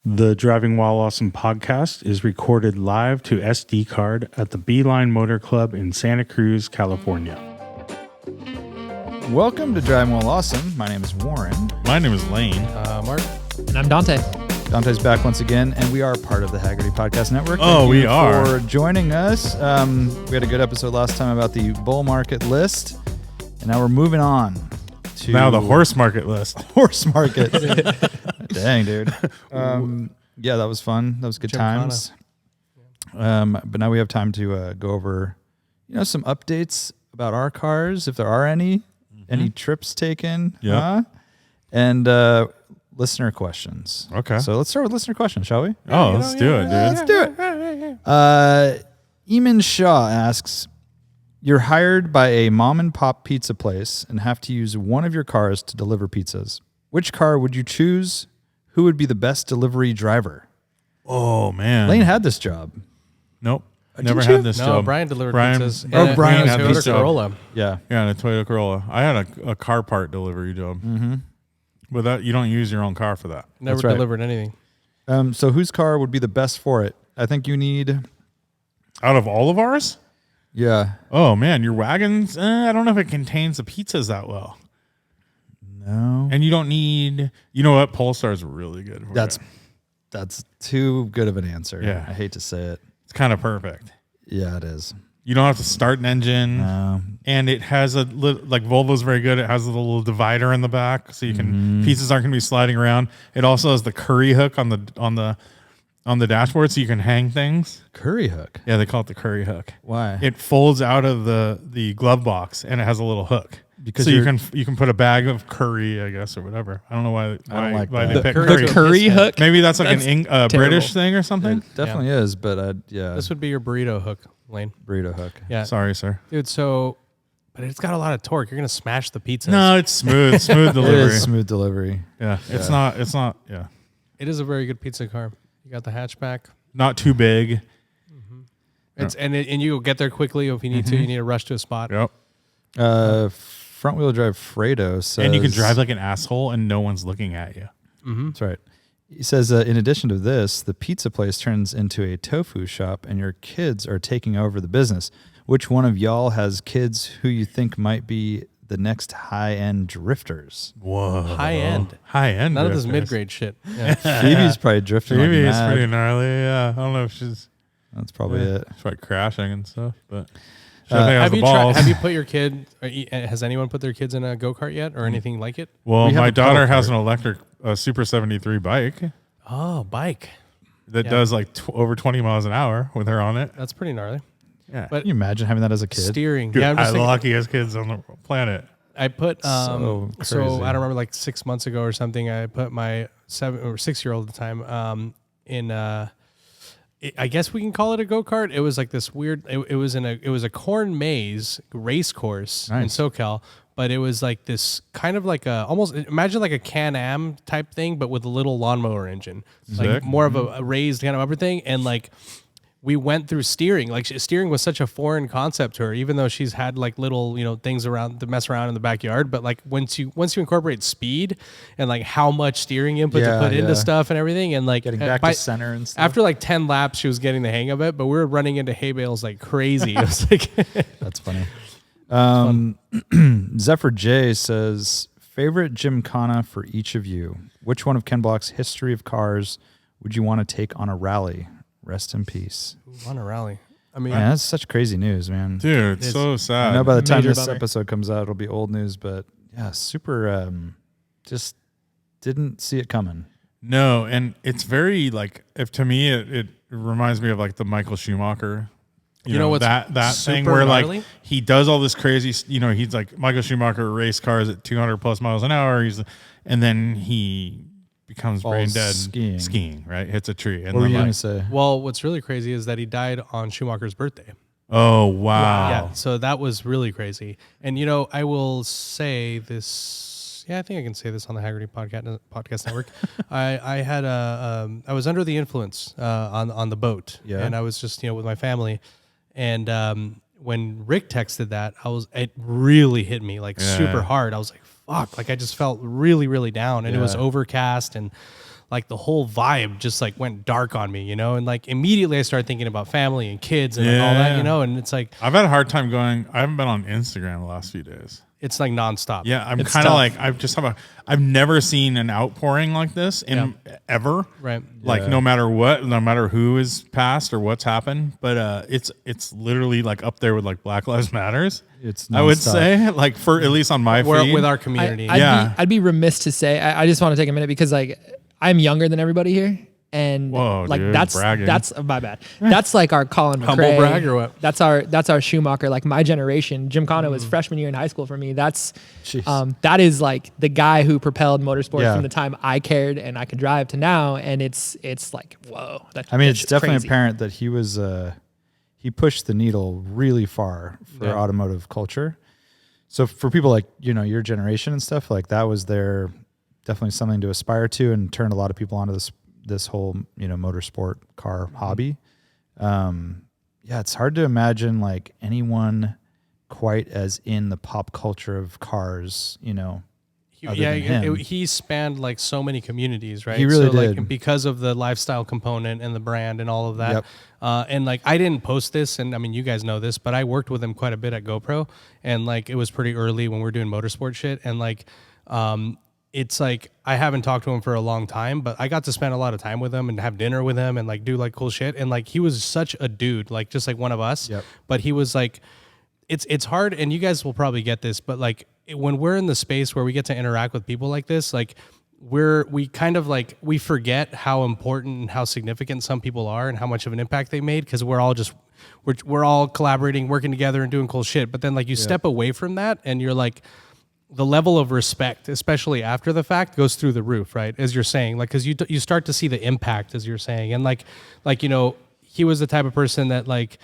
The Driving While Awesome podcast is recorded live to SD card at the Beeline Motor Club in Santa Cruz, California. Welcome to Driving While Awesome. My name is Warren. My name is Lane. Mark. And I'm Dante. Dante's back once again, and we are part of the Haggerty Podcast Network. Oh, we are. For joining us. We had a good episode last time about the bull market list, and now we're moving on to... Now the horse market list. Horse market. Dang, dude. Yeah, that was fun. That was good times. But now we have time to go over, some updates about our cars, if there are any trips taken, and listener questions. Okay. So let's start with listener questions, shall we? Oh, let's do it, dude. Let's do it. Eamon Shaw asks, you're hired by a mom and pop pizza place and have to use one of your cars to deliver pizzas. Which car would you choose? Who would be the best delivery driver? Oh, man. Lane had this job. Nope. Never had this job. No, Brian delivered pizzas. Brian had this job. Corolla. Yeah. Yeah, in a Toyota Corolla. I had a car part delivery job. Mm-hmm. But that you don't use your own car for that. Never delivered anything. So whose car would be the best for it? I think you need... Out of all of ours? Yeah. Oh, man, your wagons, I don't know if it contains the pizzas that well. No. And you don't need... You know what? Polestar's really good for it. That's too good of an answer. Yeah. I hate to say it. It's kind of perfect. Yeah, it is. You don't have to start an engine. No. And it has like Volvo's very good. It has a little divider in the back, so you can pieces aren't going to be sliding around. It also has the curry hook on the dashboard, so you can hang things. Curry hook. Yeah, they call it the curry hook. Why? It folds out of the glove box, and it has a little hook. Because you can put a bag of curry, I guess, or whatever. I don't know why they pick curry. The curry hook. Maybe that's like a British thing or something. It definitely is, but yeah. This would be your burrito hook, Lane. Burrito hook. Yeah. Sorry, sir. Dude, but it's got a lot of torque. You're going to smash the pizza. No, it's smooth. Smooth delivery. It is smooth delivery. Yeah. It's not, yeah. It is a very good pizza car. You got the hatchback. Not too big. Mm-hmm. And you get there quickly if you need to. You need to rush to a spot. Yep. Front wheel drive Fredo says, and you can drive like an asshole and no one's looking at you. Mm-hmm. That's right. He says, in addition to this, the pizza place turns into a tofu shop and your kids are taking over the business. Which one of y'all has kids who you think might be the next high-end drifters? Whoa. High-end. High-end None drifters. of this mid-grade shit. Yeah. Phoebe's probably drifting Phoebe like is mad. pretty gnarly, yeah. I don't know if she's... That's probably it. She's probably crashing and stuff, but... Have you put your kid? Has anyone put their kids in a go-kart yet, or anything like it? Well, my daughter has an electric Super 73 bike. Oh, bike that does like over 20 miles an hour with her on it. That's pretty gnarly. Yeah, but can you imagine having that as a kid? Steering. Dude, yeah, I'm the luckiest kids on the planet. I put so I don't remember, like 6 months ago or something. I put my 7 or 6-year-old at the time in. I guess we can call it a go-kart. It was like this weird. It was a corn maze race course in SoCal, but it was like this kind of like almost imagine like a Can-Am type thing, but with a little lawnmower engine, like more of a raised kind of upper thing, and like. We went through steering. Like steering was such a foreign concept to her, even though she's had like little, things around to mess around in the backyard. But like once you incorporate speed and like how much steering input to put into stuff and everything, and like getting back to center and stuff. After like 10 laps, she was getting the hang of it. But we were running into hay bales like crazy. It was like that's funny. Zephyr J says, favorite Gymkhana for each of you. Which one of Ken Block's history of cars would you want to take on a rally? Rest in peace. On a rally. I mean, that's such crazy news, man. Dude, it's so sad. I know by the time this bummer. episode comes out, it'll be old news, but yeah, super, just didn't see it coming. No, and it's very like, if to me, it reminds me of like the Michael Schumacher. You know what's that thing where gnarly? Like he does all this crazy, he's like Michael Schumacher race cars at 200 plus miles an hour. And then he becomes brain dead skiing, right? Hits a tree. And what were you going to say? Well, what's really crazy is that he died on Schumacher's birthday. Oh, wow. Yeah, so that was really crazy. And, I will say this. Yeah, I think I can say this on the Haggerty Podcast Network. I was under the influence on the boat. Yeah. And I was just, with my family. And when Rick texted that, it really hit me like super hard. I was like, fuck, like I just felt really, really down, and it was overcast, and like the whole vibe just like went dark on me, you know, and like immediately I started thinking about family and kids and like, all that, you know, and it's like I've had a hard time going. I haven't been on Instagram the last few days. it's like nonstop. Yeah, I'm kind of like I've never seen an outpouring like this in ever. Right. Like no matter what, no matter who is passed or what's happened, but it's literally like up there with like Black Lives Matters. It's I would nonstop. say like for at least on my feed With our community. I'd be remiss to say. I just want to take a minute because like I'm younger than everybody here, and Whoa, like dude, that's bragging. my bad. That's like our Colin McRae. Humble brag or what? That's our Schumacher. Like my generation. Jim Connor was freshman year in high school for me. That's that is like the guy who propelled motorsports from the time I cared and I could drive to now, and it's like whoa. I mean, it's definitely crazy. apparent that he was he pushed the needle really far for automotive culture. So for people like your generation and stuff, like that was definitely something to aspire to, and turned a lot of people onto this whole motorsport car hobby. It's hard to imagine like anyone quite as in the pop culture of cars, He spanned like so many communities, right? He really Like did. because of the lifestyle component and the brand and all of that. And like I didn't post this, and I mean you guys know this, but I worked with him quite a bit at GoPro, and like it was pretty early when we were doing motorsport shit, and like it's like I haven't talked to him for a long time, but I got to spend a lot of time with him and have dinner with him and like do like cool shit, and like he was such a dude, like just like one of us. But he was like, it's hard, and you guys will probably get this, but like when we're in the space where we get to interact with people like this, like we kind of like we forget how important and how significant some people are and how much of an impact they made, because we're all collaborating, working together and doing cool shit. But then like you step away from that and you're like, the level of respect, especially after the fact, goes through the roof, right? As you're saying, like, because you start to see the impact, as you're saying, and like he was the type of person that like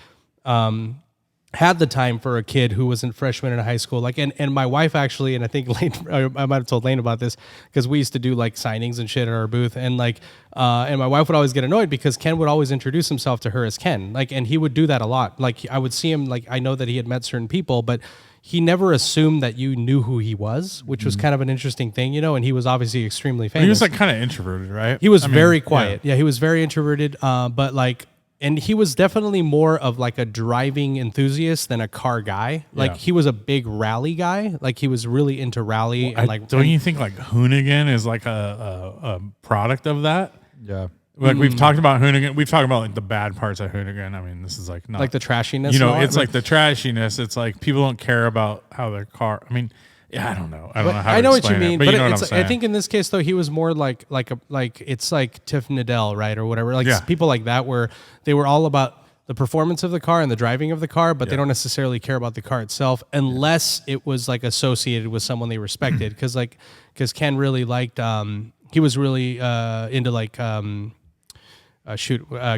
had the time for a kid who was a freshman in high school, like, and my wife actually, and I think Lane, I might have told Lane about this, because we used to do like signings and shit at our booth, and like, and my wife would always get annoyed because Ken would always introduce himself to her as Ken, like, and he would do that a lot. Like, I would see him, like, I know that he had met certain people, but he never assumed that you knew who he was, which was kind of an interesting thing, and he was obviously extremely famous. He was like kind of introverted, right? He was very quiet. Yeah, he was very introverted, but like, and he was definitely more of like a driving enthusiast than a car guy. Like he was a big rally guy. Like he was really into rally. And like, don't you think like Hoonigan is like a product of that? Yeah. Like we've talked about Hoonigan. We've talked about like the bad parts of Hoonigan. I mean, this is like not like the trashiness. it's like the trashiness. It's like people don't care about how their car. I mean, yeah, I don't know. I don't know how. I know to what you explain it, mean, but but you know what I'm it's, saying. I think in this case though, he was more like it's like Tiff Nadell, right, or whatever. Like people like that, where they were all about the performance of the car and the driving of the car, but they don't necessarily care about the car itself, unless it was like associated with someone they respected. Because Ken really liked. He was really into like.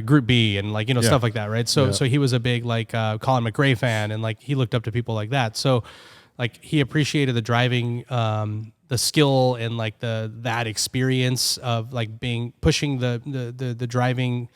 Group B and like stuff like that, right? So he was a big like Colin McRae fan, and like he looked up to people like that. So like he appreciated the driving, the skill, and like that experience of like pushing the driving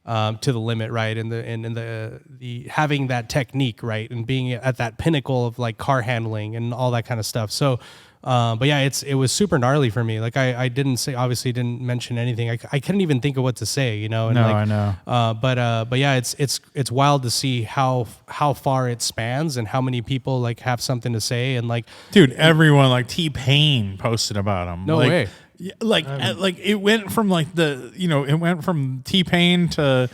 to the limit, right? And the having that technique, right, and being at that pinnacle of like car handling and all that kind of stuff. So. But yeah, it was super gnarly for me. Like I obviously didn't mention anything. I couldn't even think of what to say, And No, like, I know. But yeah, it's wild to see how far it spans and how many people like have something to say, and like, dude, everyone like T-Pain posted about him. No like, way. Yeah, like it went from like it went from T-Pain to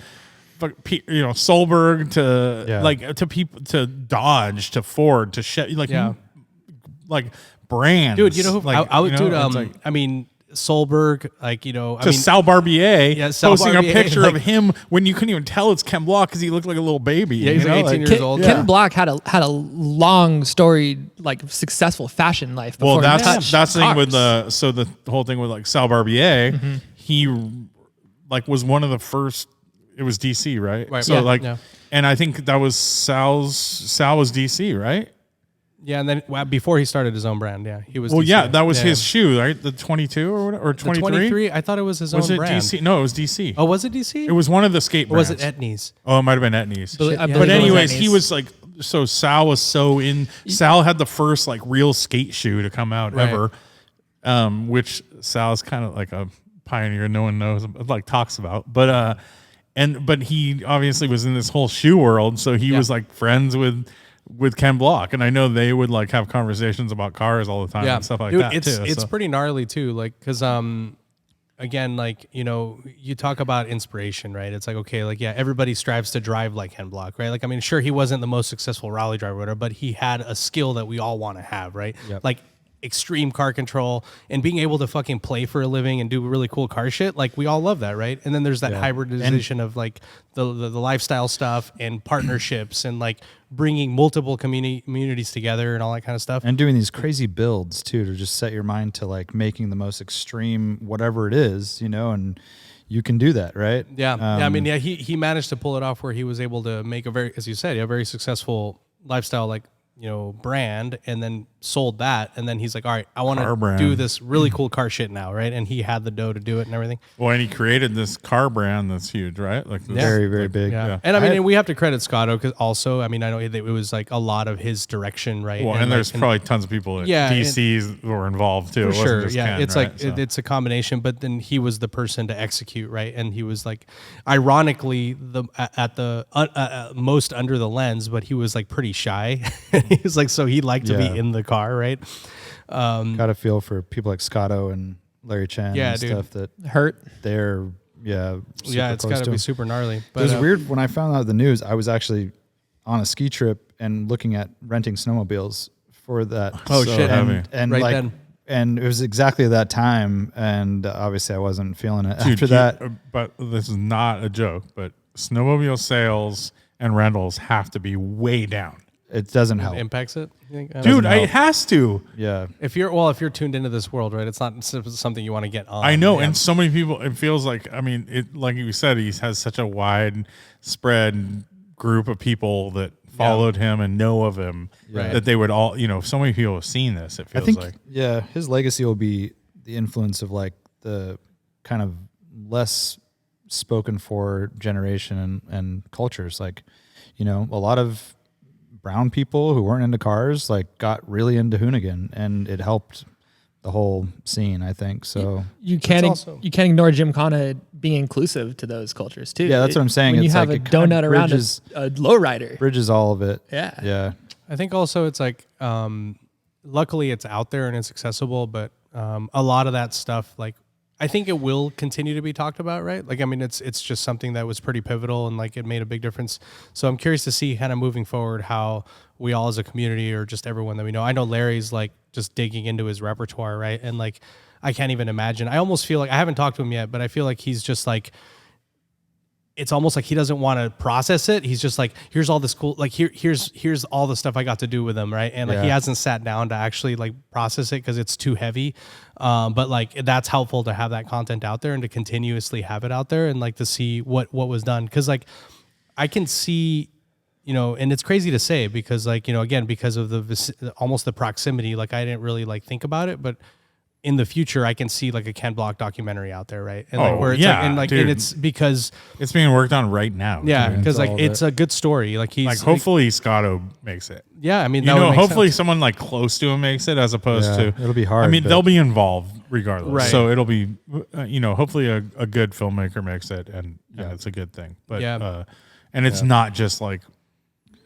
Solberg to like to people to Dodge to Ford to like brands, dude. You know who? Like, I mean, Solberg, like Sal Barbier Sal posting Barbier, a picture like, of him when you couldn't even tell it's Ken Block because he looked like a little baby. Yeah, he's like 18 years old. Ken Block had a long storied, like successful fashion life. Well, Before that's the thing with the whole thing with like Sal Barbier, he like was one of the first. It was DC, right? So and I think that was Sal was DC, right? Yeah, and then before he started his own brand, he was. Well, DC. that was his shoe, right? The 22 or whatever, or 23. 23. I thought it was his own brand. Was it DC? No, it was DC. Oh, was it DC? It was one of the skate brands. Or was it Etnies? Oh, it might have been Etnies. I believe But it was anyways, Etnies. he was like, so Sal was so in. Sal had the first like real skate shoe to come out ever, which Sal's kind of like a pioneer no one knows, like talks about. But he obviously was in this whole shoe world, so he was like friends with Ken Block, and I know they would like have conversations about cars all the time and stuff like that too. It's pretty gnarly too, like because again, like, you know, you talk about inspiration, right? It's like, okay, like, yeah, everybody strives to drive like Ken Block, right? Like, I mean, sure, he wasn't the most successful rally driver, whatever, but he had a skill that we all want to have, right? Yep. Like extreme car control and being able to fucking play for a living and do really cool car shit. Like, we all love that, right? And then there's that hybridization of like the lifestyle stuff and partnerships and like bringing multiple communities together and all that kind of stuff. And doing these crazy builds too, to just set your mind to like making the most extreme whatever it is, you know, and you can do that, right? Yeah. I mean, yeah, he managed to pull it off where he was able to make a very, as you said, a very successful lifestyle, like, you know, brand, and then sold that. And then he's like, all right, I want to do this really cool car shit now, right? And he had the dough to do it and everything. Well, and he created this car brand that's huge, right? Like this, very, very big. Yeah. And I mean, and we have to credit Scotto because also, I mean, I know it was like a lot of his direction, right? Well, and there's probably tons of people at DCs were involved too. For sure. Just yeah. Ken, it's right? like, it's a combination, but then he was the person to execute, right? And he was like, ironically, at the most under the lens, but he was like pretty shy. He was like, so he liked to be in the car, right? Got a feel for people like Scotto and Larry Chen and stuff that hurt. They're it's got to be super gnarly. But it was weird when I found out the news. I was actually on a ski trip and looking at renting snowmobiles for that. Oh shit! And right like, then. and it was exactly that time, and obviously I wasn't feeling it after that. But this is not a joke. But snowmobile sales and rentals have to be way down. It doesn't help. Impacts it, dude. It has to. Yeah. If you're tuned into this world, right? It's not something you want to get on. I know, and so many people. It feels like, I mean, it like you said, he has such a wide spread group of people that followed him and know of him that they would all, you know, so many people have seen this. It feels like his legacy will be the influence of like the kind of less spoken for generation and cultures. Like, you know, a lot of brown people who weren't into cars like got really into Hoonigan, and it helped the whole scene, I think. So you can't ignore Gymkhana being inclusive to those cultures too. Yeah, that's what I'm saying. When it's you have like a donut around a lowrider, bridges all of it. Yeah. I think also it's like, luckily it's out there and it's accessible, but a lot of that stuff, like, I think it will continue to be talked about, right? Like, I mean, it's just something that was pretty pivotal and like it made a big difference. So I'm curious to see kind of moving forward how we all as a community or just everyone that we know. I know Larry's like just digging into his repertoire, right? And like, I can't even imagine. I almost feel like, I haven't talked to him yet, but I feel like he's just like, it's almost like he doesn't want to process it. He's just like, here's all this cool, like here's all the stuff I got to do with him, right? And like he hasn't sat down to actually like process it because it's too heavy. But like that's helpful to have that content out there and to continuously have it out there and like to see what was done. Because like I can see, you know, and it's crazy to say because like, you know, again, because of almost the proximity, like I didn't really like think about it, but in the future, I can see like a Ken Block documentary out there, right? And like where it's and it's because it's being worked on right now. Yeah, because like it's a good story. Like he's like hopefully Scotto makes it. Yeah, I mean, you know, hopefully someone like close to him makes it, as opposed to it'll be hard. I mean, they'll be involved regardless, right. So it'll be you know, hopefully a good filmmaker makes it, and it's a good thing. But and it's not just like,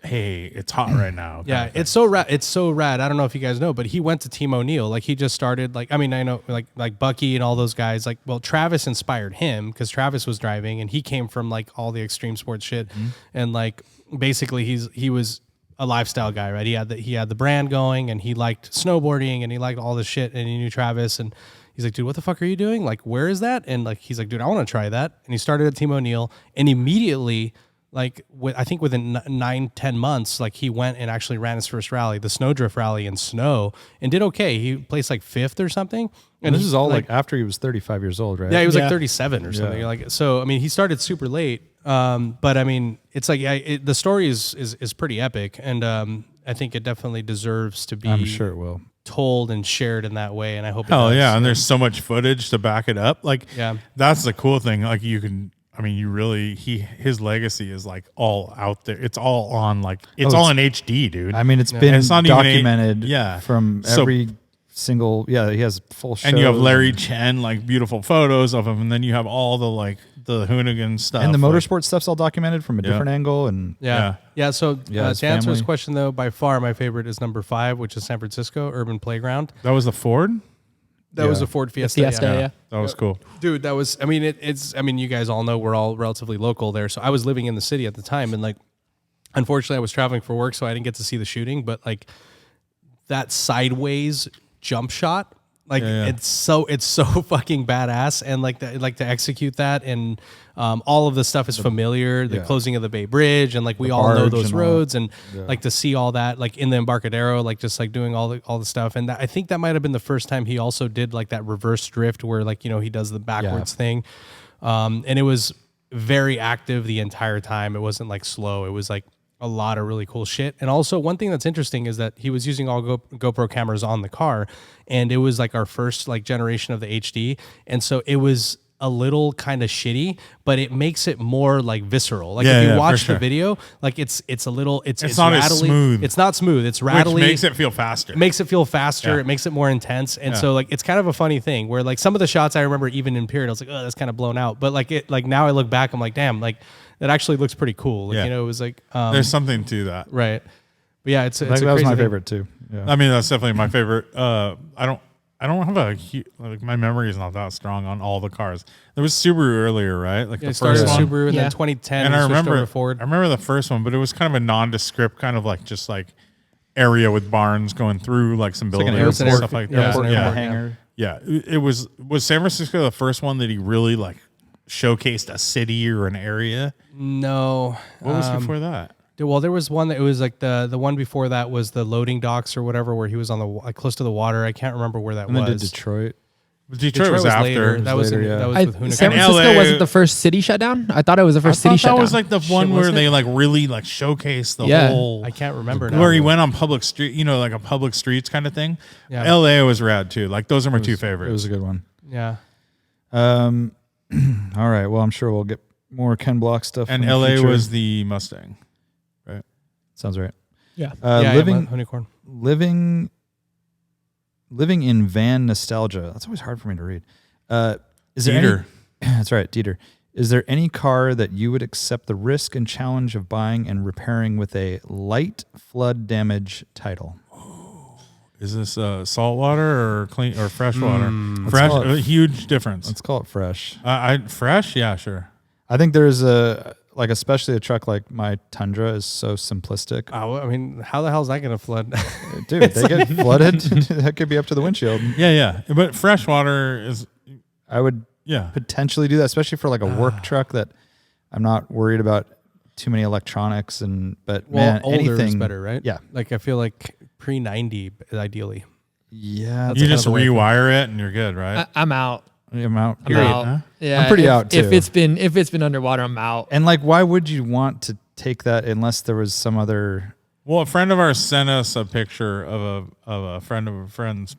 hey, it's hot right now. Yeah, it's so rad. It's so rad. I don't know if you guys know, but he went to Team O'Neill. Like he just started. Like I mean, I know like Bucky and all those guys. Like, well, Travis inspired him because Travis was driving and he came from like all the extreme sports shit. And like basically, he was a lifestyle guy, right? He had the brand going and he liked snowboarding and he liked all this shit and he knew Travis and he's like, dude, what the fuck are you doing? Like, where is that? And like, he's like, dude, I want to try that. And he started at Team O'Neill and immediately. Like I think within 9-10 months, like he went and actually ran his first rally, the Snowdrift Rally in snow, and did okay. He placed like 5th or something. And this is all like after he was 35 years old, right? Yeah, he was like 37 or something. Like so. I mean, he started super late, but I mean, it's like the story is pretty epic, and I think it definitely deserves to be. I'm sure it will. Told and shared in that way, and I hope. Hell yeah, and there's so much footage to back it up. Like that's the cool thing. Like you can. I mean, his legacy is like all out there. It's all on like, it's all in HD, dude. I mean, it's been documented yeah. from every single. Yeah, he has full shows. And you have Larry Chen, like beautiful photos of him, and then you have all the like the hoonigan stuff. And the motorsport stuff's all documented from a different angle. And So to answer his question, though, by far my favorite is number 5, which is San Francisco Urban Playground. That was the Ford? That was a Ford Fiesta. That was cool. Dude, that was, I mean, it's, I mean, you guys all know we're all relatively local there. So I was living in the city at the time. And like, unfortunately, I was traveling for work, so I didn't get to see the shooting. But like that sideways jump shot, like it's so fucking badass, and like to execute that, and all of the stuff is familiar. The closing of the Bay Bridge, and like we all know those roads, and like to see all that like in the Embarcadero, like just like doing all the stuff. And I think that might have been the first time he also did like that reverse drift where like, you know, he does the backwards thing, and it was very active the entire time. It wasn't like slow. It was like a lot of really cool shit. And also one thing that's interesting is that he was using all GoPro cameras on the car, and it was like our first like generation of the HD. And so it was a little kind of shitty, but it makes it more like visceral. Like if you watch the video, like it's a little, it's not rattly. as smooth. It's not smooth. It's rattly. Which makes it feel faster. It makes it feel faster. It makes it more intense. And so like, it's kind of a funny thing where like some of the shots I remember even in period, I was like, oh, that's kind of blown out. But like now I look back, I'm like, damn, like that actually looks pretty cool. Like, you know, it was like, there's something to that. Right. But yeah, it's that was my favorite too. Yeah. I mean, that's definitely my favorite. I don't have like my memory is not that strong on all the cars. There was Subaru earlier, right? Like the started first one. Subaru, and then 2010, and I remember Ford. I remember the first one, but it was kind of a nondescript kind of like just like area with barns going through like some buildings and stuff like that. Hangar. Yeah, it was San Francisco the first one that he really like showcased a city or an area? No. What was before that? Well, there was one that it was like the one before that was the loading docks or whatever, where he was on the like close to the water. I can't remember where that and was. Then did Detroit. That was after. Later. That was with Hoonigan. San Francisco wasn't the first city shutdown. I thought it was the first city shutdown. That was like the one where they like really like showcased the whole. I can't remember where he went on public street, you know, like a public streets kind of thing. Yeah. LA was rad too. Like those are my two favorites. It was a good one. Yeah. All right. Well, I'm sure we'll get more Ken Block stuff. And LA was the Mustang, right? Sounds right. Yeah. Living in van nostalgia. That's always hard for me to read. Is there Dieter. That's right, Dieter. Is there any car that you would accept the risk and challenge of buying and repairing with a light flood damage title? Is this saltwater or clean or fresh water? Fresh, huge difference. Let's call it fresh. Fresh, yeah, sure. I think there's especially a truck like my Tundra is so simplistic. Oh, I mean, how the hell is that going to flood? Dude, they get flooded. That could be up to the windshield. Yeah. But fresh water is. I would potentially do that, especially for like a work truck that I'm not worried about too many electronics older anything is better, right? Yeah. Like I feel like pre-90 ideally. Yeah. You just rewire it and you're good, right? I'm out. I'm out. I'm out. Huh? Yeah, I'm pretty out too. If it's been underwater, I'm out. And like, why would you want to take that unless there was some other? Well, a friend of ours sent us a picture of a friend of a friend's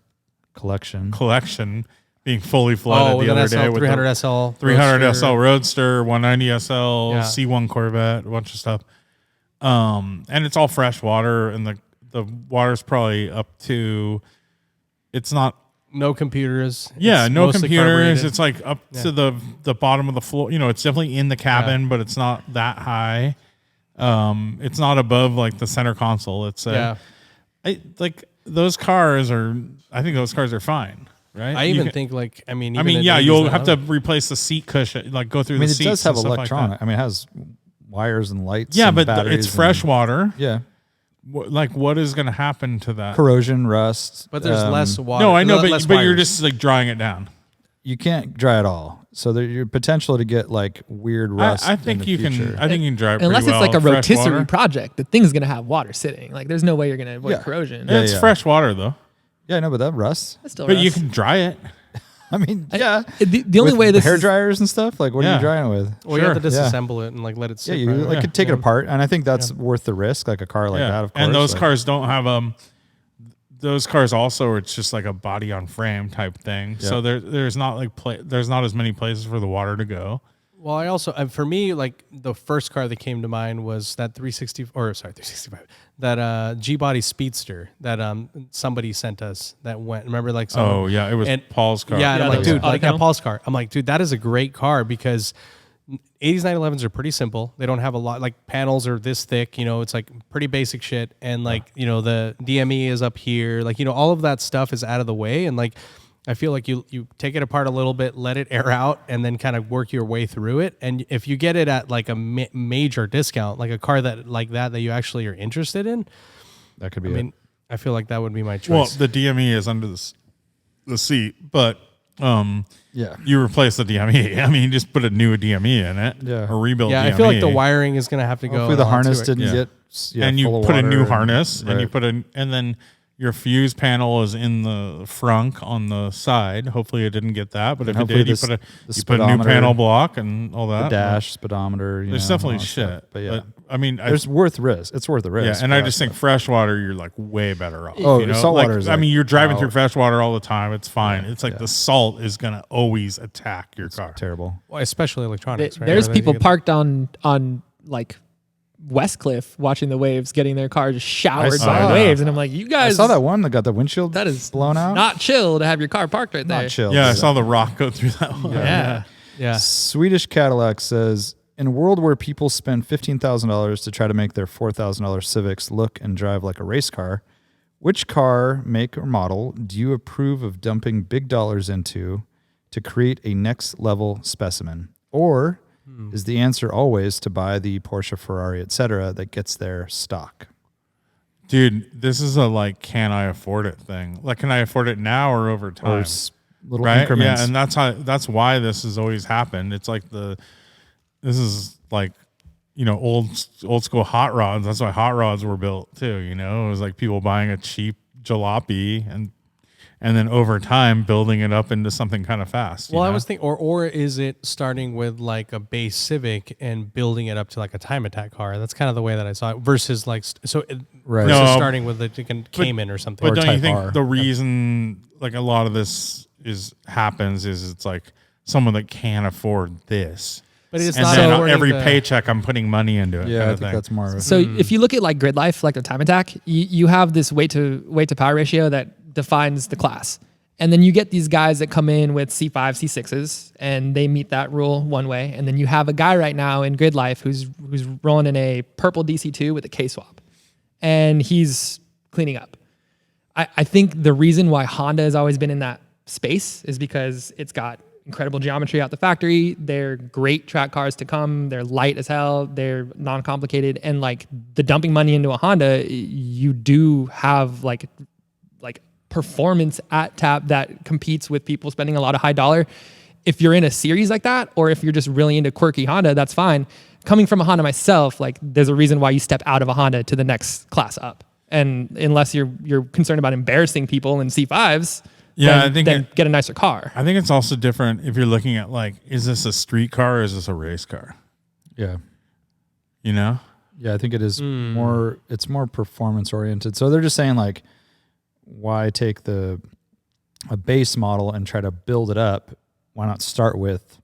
collection being fully flooded the other day with 300 SL, 300 SL Roadster, 190 SL, C1 Corvette, a bunch of stuff. And it's all fresh water, and the water's probably up to. It's not. No computers. Yeah, no computers. It's like up to the bottom of the floor. You know, it's definitely in the cabin, but it's not that high. It's not above like the center console. It's like those cars are. I think those cars are fine, right? I think you'll have to replace the seat cushion, like go through the seats. It does have electronic. Like it has wires and lights. Yeah, and but it's fresh water. Yeah. Like what is going to happen to that? Corrosion, rust. But there's less water. No, I know, but you're just like drying it down. You can't dry it all, so there's potential to get like weird rust. I think you can. I think you can dry it unless pretty it's like a rotisserie water. project. The thing's gonna have water sitting. Like there's no way you're gonna avoid corrosion. Yeah, it's fresh water though. Yeah, I know, but that rust. But you can dry it. I mean, the only way this hair dryers and stuff. Like, what are you drying it with? Well, you have to disassemble it and like let it sit. Yeah, you could take it apart, and I think that's worth the risk. Like a car like that, of course. And those cars don't have those cars also, it's just like a body on frame type thing. Yeah. So there's not like there's not as many places for the water to go. Well, I also, for me, like the first car that came to mind was that 365, that G-Body Speedster that somebody sent us that went. Remember, like, it was Paul's car. Yeah, and I'm like, dude, Paul's car. I'm like, dude, that is a great car because 80s 911s are pretty simple. They don't have a lot, like panels are this thick, it's like pretty basic shit. And like, the DME is up here, like, all of that stuff is out of the way. And like, I feel like you take it apart a little bit, let it air out, and then kind of work your way through it. And if you get it at like a major discount, like a car that you actually are interested in, that could be I feel like that would be my choice. Well, the DME is under the seat, but you replace the DME. I mean, you just put a new DME in it, or rebuild. Yeah, DME. I feel like the wiring is going to have to go. Hopefully the harness didn't get. And you put a new harness, and and you and then your fuse panel is in the frunk on the side. Hopefully it didn't get that, but if it did, you put a new panel block and all that. The dash, speedometer. There's definitely shit. Stuff. But yeah, I mean, it's worth risk. It's worth the risk. Yeah, and I just think freshwater, you're like way better off. Oh, saltwater is. I mean, you're driving through freshwater all the time. It's fine. It's like the salt is gonna always attack your car. Terrible. Well, especially electronics. Right? There's people parked on like Westcliff watching the waves, getting their car just showered by waves, and I'm like, you guys. I saw that one that got the windshield that is blown out. Not chill to have your car parked right there. Not chill. Yeah, I saw the rock go through that one. Yeah. Swedish Cadillac says, in a world where people spend $15,000 to try to make their $4,000 Civics look and drive like a race car, which car, make, or model do you approve of dumping big dollars into to create a next level specimen? Or is the answer always to buy the Porsche, Ferrari, etc. that gets their stock? Dude, this is a like, can I afford it thing? Like, can I afford it now or over time? Or little increments. Yeah, and that's why this has always happened. It's like this is like, old school hot rods. That's why hot rods were built too. It was like people buying a cheap jalopy and then over time building it up into something kind of fast. Well, I was thinking, or is it starting with like a base Civic and building it up to like a time attack car? That's kind of the way that I saw it. Versus like versus starting with a Cayman or something. But or don't you think R. the reason like a lot of this happens is it's like someone that can't afford this. But it's and not then every paycheck I'm putting money into it. Yeah, I think that's more. So if you look at like grid life, like the time attack, you have this weight to power ratio that defines the class. And then you get these guys that come in with C5, C6s, and they meet that rule one way. And then you have a guy right now in grid life who's rolling in a purple DC2 with a K-swap. And he's cleaning up. I think the reason why Honda has always been in that space is because it's got incredible geometry out the factory. They're great track cars to come. They're light as hell. They're non-complicated. And like the dumping money into a Honda, you do have like performance at tap that competes with people spending a lot of high dollar. If you're in a series like that, or if you're just really into quirky Honda, that's fine. Coming from a Honda myself, like there's a reason why you step out of a Honda to the next class up. And unless you're concerned about embarrassing people in C5s, then get a nicer car. I think it's also different if you're looking at like, is this a street car or is this a race car? Yeah. Yeah, I think it is more, it's more performance oriented. So they're just saying like, why take a base model and try to build it up? Why not start with?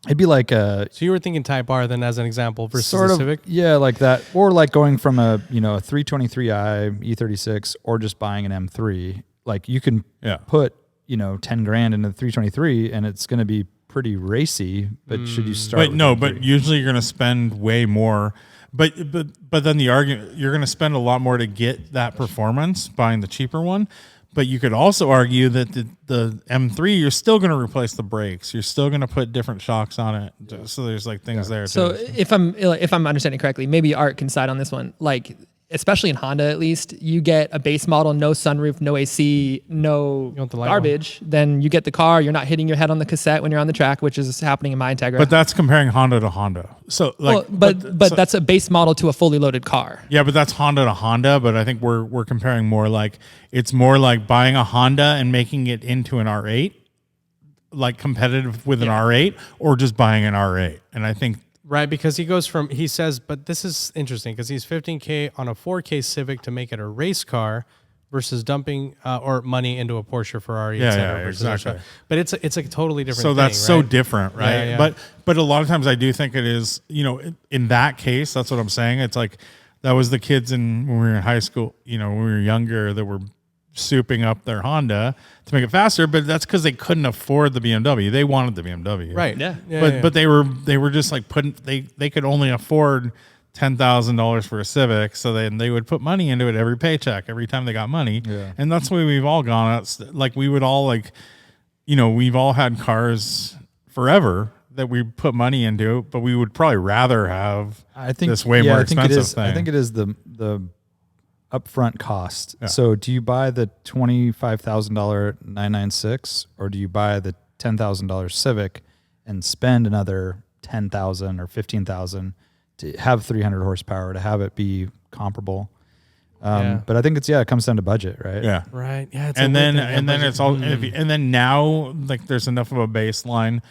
It'd be like a. So you were thinking Type R then as an example versus sort of, Civic? Yeah, like that, or like going from a 323i E36 or just buying an M3. Like you can put $10,000 into the 323 and it's going to be pretty racy. But should you start? But usually you're going to spend way more. But then the argument, you're going to spend a lot more to get that performance buying the cheaper one. But you could also argue that the M3, you're still going to replace the brakes. You're still going to put different shocks on it. So there's like things there. So too. if I'm understanding correctly, maybe Art can side on this one. Like, especially in Honda, at least, you get a base model, no sunroof, no AC, no garbage. Then you get the car. You're not hitting your head on the cassette when you're on the track, which is happening in my Integra. But that's comparing Honda to Honda. So like, but that's a base model to a fully loaded car. Yeah, but that's Honda to Honda. But I think we're comparing more like, it's more like buying a Honda and making it into an R8, like competitive with an R8, or just buying an R8. And I think. Right, because he says, but this is interesting because he's $15K on a 4K Civic to make it a race car, versus dumping or money into a Porsche, Ferrari, etc. Exactly. But it's a totally different. So that's thing, so right? different, right? Yeah. But a lot of times I do think it is. In that case, that's what I'm saying. It's like that was the kids when we were in high school. When we were younger, that were souping up their Honda to make it faster, but that's because they couldn't afford the BMW. They wanted the BMW, Right? But they were just like they could only afford $10,000 for a Civic, so then they would put money into it every paycheck, every time they got money, and that's the way we've all gone. Like we would all we've all had cars forever that we put money into, but we would probably rather have this way more expensive thing. I think it is the upfront cost. Yeah. So do you buy the $25,000 996 or do you buy the $10,000 Civic and spend another $10,000 or $15,000 to have 300 horsepower, to have it be comparable? But I think it comes down to budget, right? Yeah. Right. Yeah. And then it's all, and then now like there's enough of a baseline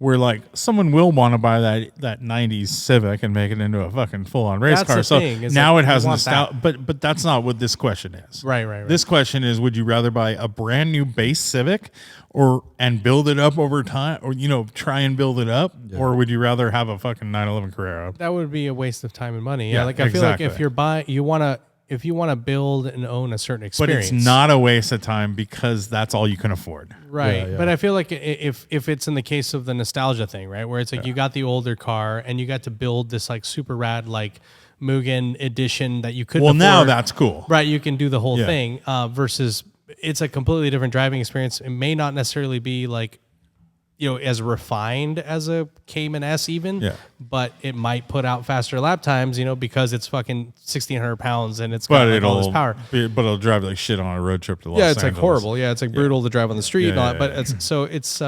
where like someone will want to buy that 90s Civic and make it into a fucking full on race car. So now it has nostalgia, but that's not what this question is. Right. This question is, would you rather buy a brand new base Civic and build it up over time, or try and build it up, or would you rather have a fucking 911 Carrera? That would be a waste of time and money. Yeah. Like I feel like if you're buying, if you want to build and own a certain experience. But it's not a waste of time because that's all you can afford. Right. Yeah. But I feel like if it's in the case of the nostalgia thing, right, where it's like you got the older car and you got to build this like super rad like Mugen edition that you couldn't afford. Now that's cool. Right. You can do the whole thing versus it's a completely different driving experience. It may not necessarily be like, as refined as a Cayman S even, but it might put out faster lap times, because it's fucking 1,600 pounds and it's got all this power. But it'll drive like shit on a road trip to Los Angeles. Angeles. Like horrible. Yeah, it's like brutal to drive on the street and all that. But it's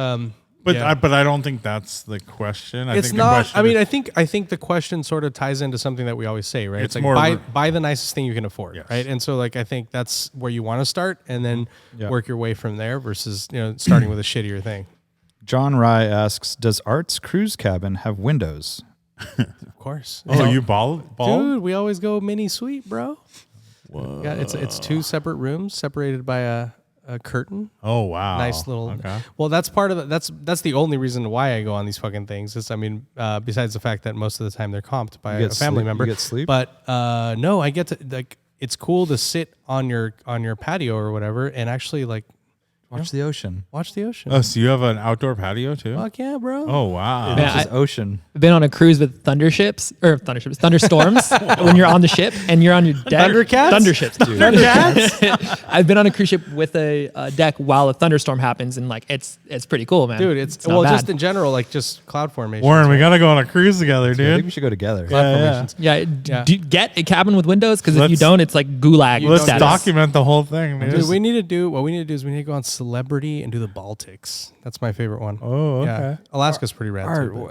But I don't think that's the question. I think the question sort of ties into something that we always say, right? It's like more buy the nicest thing you can afford, right? And so like I think that's where you want to start and then work your way from there versus starting with a shittier thing. John Rye asks, does Art's cruise cabin have windows? Of course. You bald? Dude, we always go mini suite, bro. Whoa. Yeah, it's 2 separate rooms separated by a curtain. Oh wow. Nice little. Okay. Well, that's part of the, that's the only reason why I go on these fucking things. Is besides the fact that most of the time they're comped by a family member. You get sleep? But no, I get to like it's cool to sit on your patio or whatever and actually like watch the ocean. Watch the ocean. Oh, so you have an outdoor patio too? Fuck yeah, bro. Oh wow. It's ocean. I've been on a cruise with thunderstorms when you're on the ship and you're on your deck. Thunderships, dude. Thundercats. I've been on a cruise ship with a deck while a thunderstorm happens, and like it's pretty cool, man. Dude, it's well bad. Just in general, like just cloud formations. Warren, we gotta go on a cruise together, dude. I think we should go together. Cloud formations. Yeah. Get a cabin with windows, because if you don't, it's like gulag. Let's document the whole thing, dude. What we need to do is we need to go on Celebrity and do the Baltics. That's my favorite one. Oh, okay. Yeah. Alaska's pretty rad too.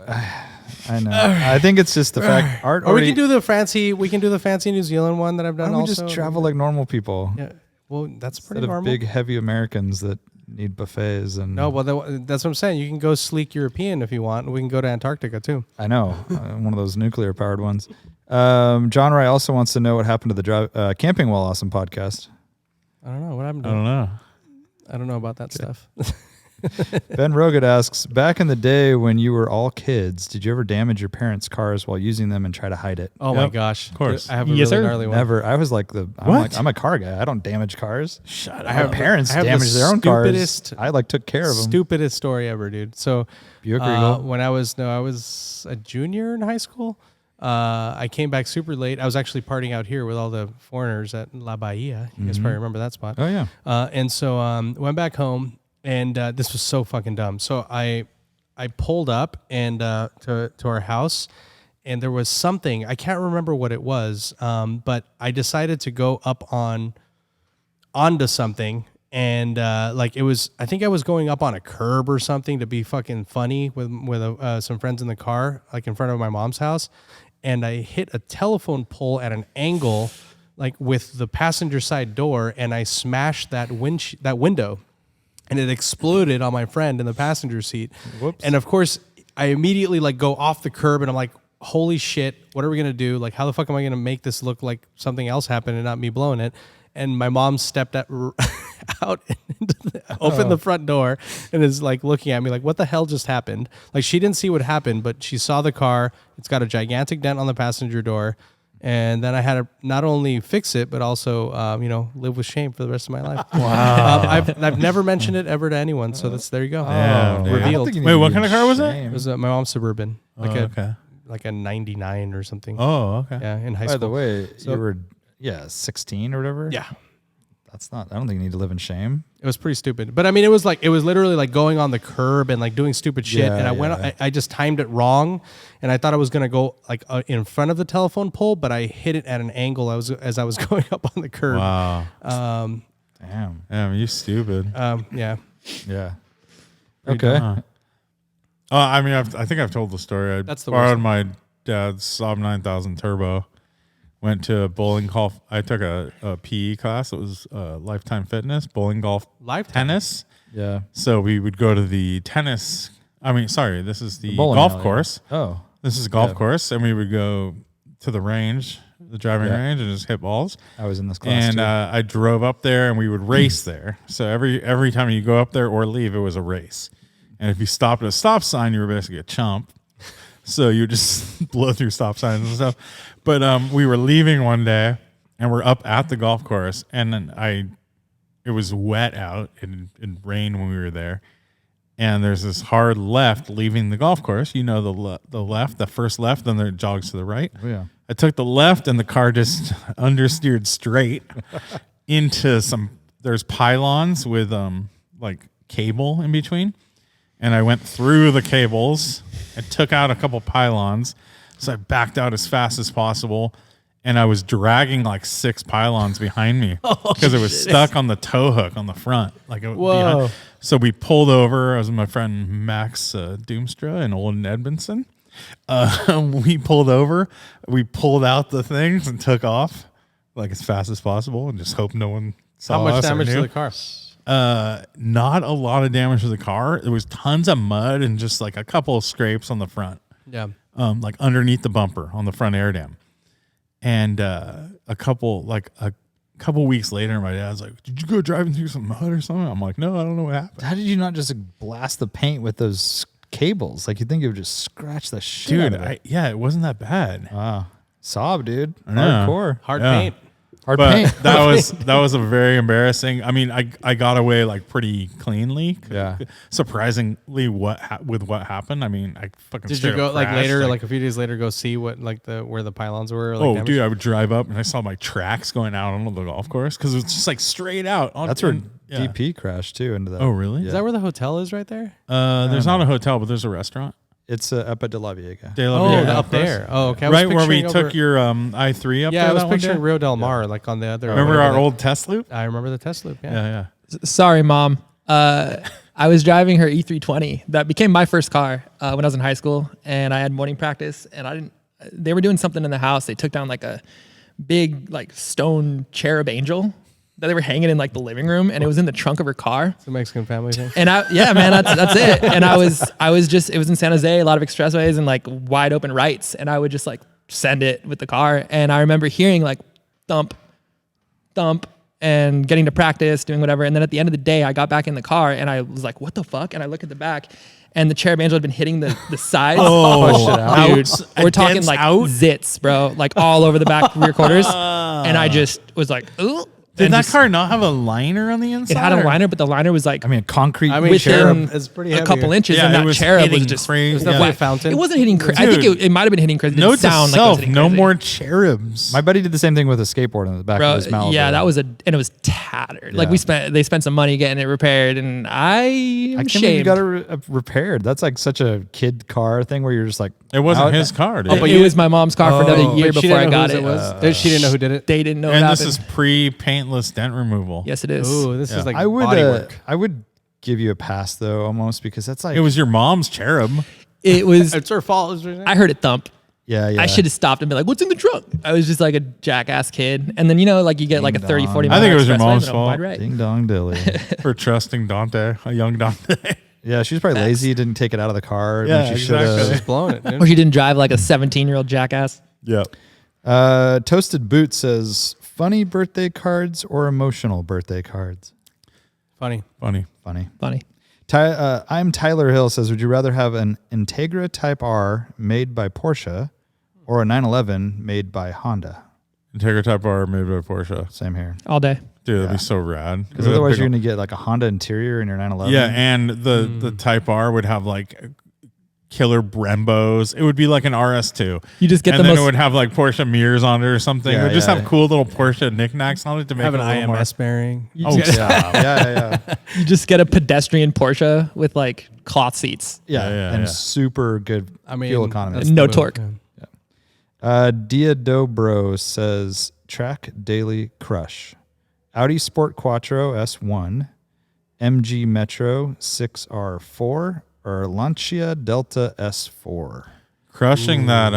I know. I think it's just the fact Art. Or we can do the fancy New Zealand one that I've done. Why don't we just travel like normal people? Yeah. Well, that's pretty Instead normal. of big heavy Americans that need buffets and. No, well, that's what I'm saying. You can go sleek European if you want. We can go to Antarctica too. I know, one of those nuclear powered ones. John Rye also wants to know what happened to the Camping While Awesome podcast. I don't know what happened. I don't know about that stuff. Ben Rogad asks, back in the day when you were all kids, did you ever damage your parents' cars while using them and try to hide it? Oh my gosh. Of course. I have a really gnarly one. Never. I was like I'm a car guy. I don't damage cars. Shut up. My parents damaged their own cars. I took care of them. Stupidest story ever, dude. So Buick Regal. When I was a junior in high school. I came back super late. I was actually partying out here with all the foreigners at La Bahia. You guys probably remember that spot. Oh yeah. And so went back home, and this was so fucking dumb. So I pulled up and to our house, and there was something, I can't remember what it was, but I decided to go up onto something. And I think I was going up on a curb or something to be fucking funny with some friends in the car, like in front of my mom's house. And I hit a telephone pole at an angle, like with the passenger side door, and I smashed that window, and it exploded on my friend in the passenger seat. Whoops. And of course, I immediately like go off the curb, and I'm like, holy shit, what are we gonna do? Like, how the fuck am I gonna make this look like something else happened and not me blowing it? and my mom stepped out and opened the front door and is like looking at me like, what the hell just happened? Like she didn't see what happened, but she saw the car. It's got a gigantic dent on the passenger door. And then I had to not only fix it, but also, live with shame for the rest of my life. Wow. I've never mentioned it ever to anyone. So there you go. Yeah, revealed. Wait, what kind of car was it? It was my mom's Suburban, like a 99 or something. Oh, okay. Yeah, in high school. By the way, you were 16 or whatever. Yeah. That's not. I don't think you need to live in shame. It was pretty stupid, but I mean, it was literally like going on the curb and like doing stupid shit. Yeah, and I just timed it wrong, and I thought I was gonna go like in front of the telephone pole, but I hit it at an angle as I was going up on the curb. Wow. Damn, you stupid. Yeah. Yeah. Okay. I mean, I think I've told the story. I That's the borrowed worst. my dad's Saab 9000 Turbo. Went to a bowling golf. I took a PE class. It was Lifetime Fitness, bowling golf, tennis. Yeah. So we would go to the tennis. This is the bowling golf alley. course. Oh. This is a golf course, and we would go to the range, the driving range, and just hit balls. I was in this class And too. I drove up there, and we would race there. So every time you go up there or leave, it was a race. And if you stopped at a stop sign, you were basically a chump. So you would just blow through stop signs and stuff. But we were leaving one day, and we're up at the golf course, and then it was wet out. It rained when we were there. And there's this hard left leaving the golf course. You know the left, the first left, then it jogs to the right. Oh, yeah. I took the left, and the car just understeered straight into there's pylons with like cable in between. And I went through the cables and took out a couple pylons. So I backed out as fast as possible. And I was dragging like 6 pylons behind me because it was stuck on the tow hook on the front. Whoa. So we pulled over. I was with my friend Max Doomstra in Old Edmondson. We pulled over. We pulled out the things and took off like as fast as possible and just hope no one saw us. How much or damage to knew. the car? Not a lot of damage to the car. There was tons of mud and just like a couple of scrapes on the front. Yeah. Like underneath the bumper on the front air dam. And a couple weeks later, my dad's like, "Did you go driving through some mud or something?" I'm like, "No, I don't know what happened." How did you not just blast the paint with those cables? Like, you'd think it would just scratch the shit out Dude, of it. it wasn't that bad. Wow. Saab, dude. I know. Hardcore. Hard Yeah. paint. Hard But paint. that was a very embarrassing. I mean, I got away like pretty cleanly. Yeah. Surprisingly, what happened? I mean, I fucking. Did straight you go up like crashed, later, like a few days later, go see what where the pylons were? Like, oh, damaged? dude, I would drive up and I saw my tracks going out on the golf course because it was just like straight out. That's where DP crashed too into that. Oh, really? Is that where the hotel is right there? There's not a hotel, but there's a restaurant. It's up at De La Viega. De La Oh, Viega, up of course. there. Oh, okay. I was Right where we picturing took your I3 up there. Yeah, I was that one picturing day? Rio Del Mar, like on the other. Remember whatever our that- old test loop? I remember the test loop. Yeah. Yeah. Sorry, Mom. I was driving her E320. That became my first car when I was in high school, and I had morning practice. And they were doing something in the house. They took down like a big like stone cherub angel that they were hanging in like the living room, and it was in the trunk of her car. It's a Mexican family thing. And that's it. And I was just, it was in San Jose, a lot of expressways and like wide open rights. And I would just like send it with the car. And I remember hearing like thump, thump, and getting to practice, doing whatever. And then at the end of the day, I got back in the car and I was like, what the fuck? And I look at the back and the cherub angel had been hitting the sides. Dude, we're talking like zits, bro, like all over the back rear quarters. And I just was like, ooh. Did that car not have a liner on the inside? It had a or- liner, but the liner was like Concrete. I mean, within cherub is pretty a heavy. couple inches, Yeah, and it that was cherub was hitting just crazy. It was definitely Yeah. a fountain. It wasn't hitting crazy. I think Dude. it might have been hitting crazy. It Note didn't to sound like it was self, hitting no crazy. more cherubs. My buddy did the same thing with a skateboard in the back of his mouth. Yeah, that was and it was tattered. Like Yeah. they spent some money getting it repaired, and I am I can't believe you ashamed. got it repaired. That's like such a kid car thing where you're just like, It wasn't how- his car, dude. It was my mom's car for another year But she before I didn't know got whose it. was. She didn't know who did it. They didn't know And what this happened. is pre-paintless dent removal. Yes, it is. Ooh, this is like I would give you a pass though, almost, because that's like It was your mom's cherub. It was. It's her fault. Is what you're saying? I heard it thump. yeah. I should have stopped and been like, "What's in the trunk?" I was just like a jackass kid, and then like you get like a 30, 40 Ding mile I think it was your expressway mom's and a fault. wide right. Ding dong dilly. For trusting Dante, a young Dante. Yeah, she was probably lazy, didn't take it out of the car. Yeah, when she exactly. should've. She's blowing it, dude. Or she didn't drive like a 17-year-old jackass. Yep. Toasted Boot says Funny birthday cards or emotional birthday cards? Funny. I'm Tyler Hill says, would you rather have an Integra Type R made by Porsche or a 911 made by Honda? Integra Type R made by Porsche. Same here. All day. Dude, that'd be so rad. Because otherwise you're going to get like a Honda interior in your 911. Yeah, and the Type R would have like killer Brembos. It would be like an RS2. You just get and then it would have like Porsche mirrors on it or something. Yeah, it would just have cool little Porsche knickknacks on it to make Have it an a little IMS bearing. Oh, yeah. You just get a pedestrian Porsche with like cloth seats. And super good fuel economy. No torque. Diadobro says, track daily crush. Audi Sport Quattro S1, MG Metro 6R4, or Lancia Delta S4. Crushing that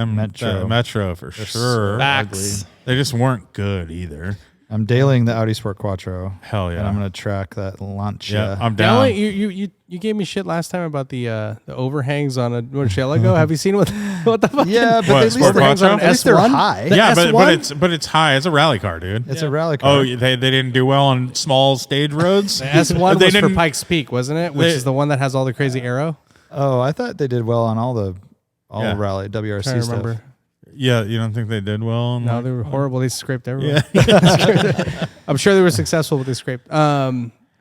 Metro. Metro for sure. Facts. They just weren't good either. I'm dailing the Audi Sport Quattro. Hell yeah. And I'm going to track that Lancia. Yeah, I'm down. You gave me shit last time about the overhangs on a Murcielago. Have you seen what the fuck? Yeah, but What, at Sport least Quattro? at least they're S1? high. Yeah, S1? but it's high. It's a rally car, dude. It's a rally car. Oh, they didn't do well on small stage roads. The S1 They was for didn't- Pikes Peak, wasn't it? Which they- is the one that has all the crazy arrow. Oh, I thought they did well on all Yeah. rally WRC Trying to stuff. remember. Yeah, you don't think they did well? On No, like- they were horrible. They scraped everyone. Yeah. I'm sure they were successful, but they scraped.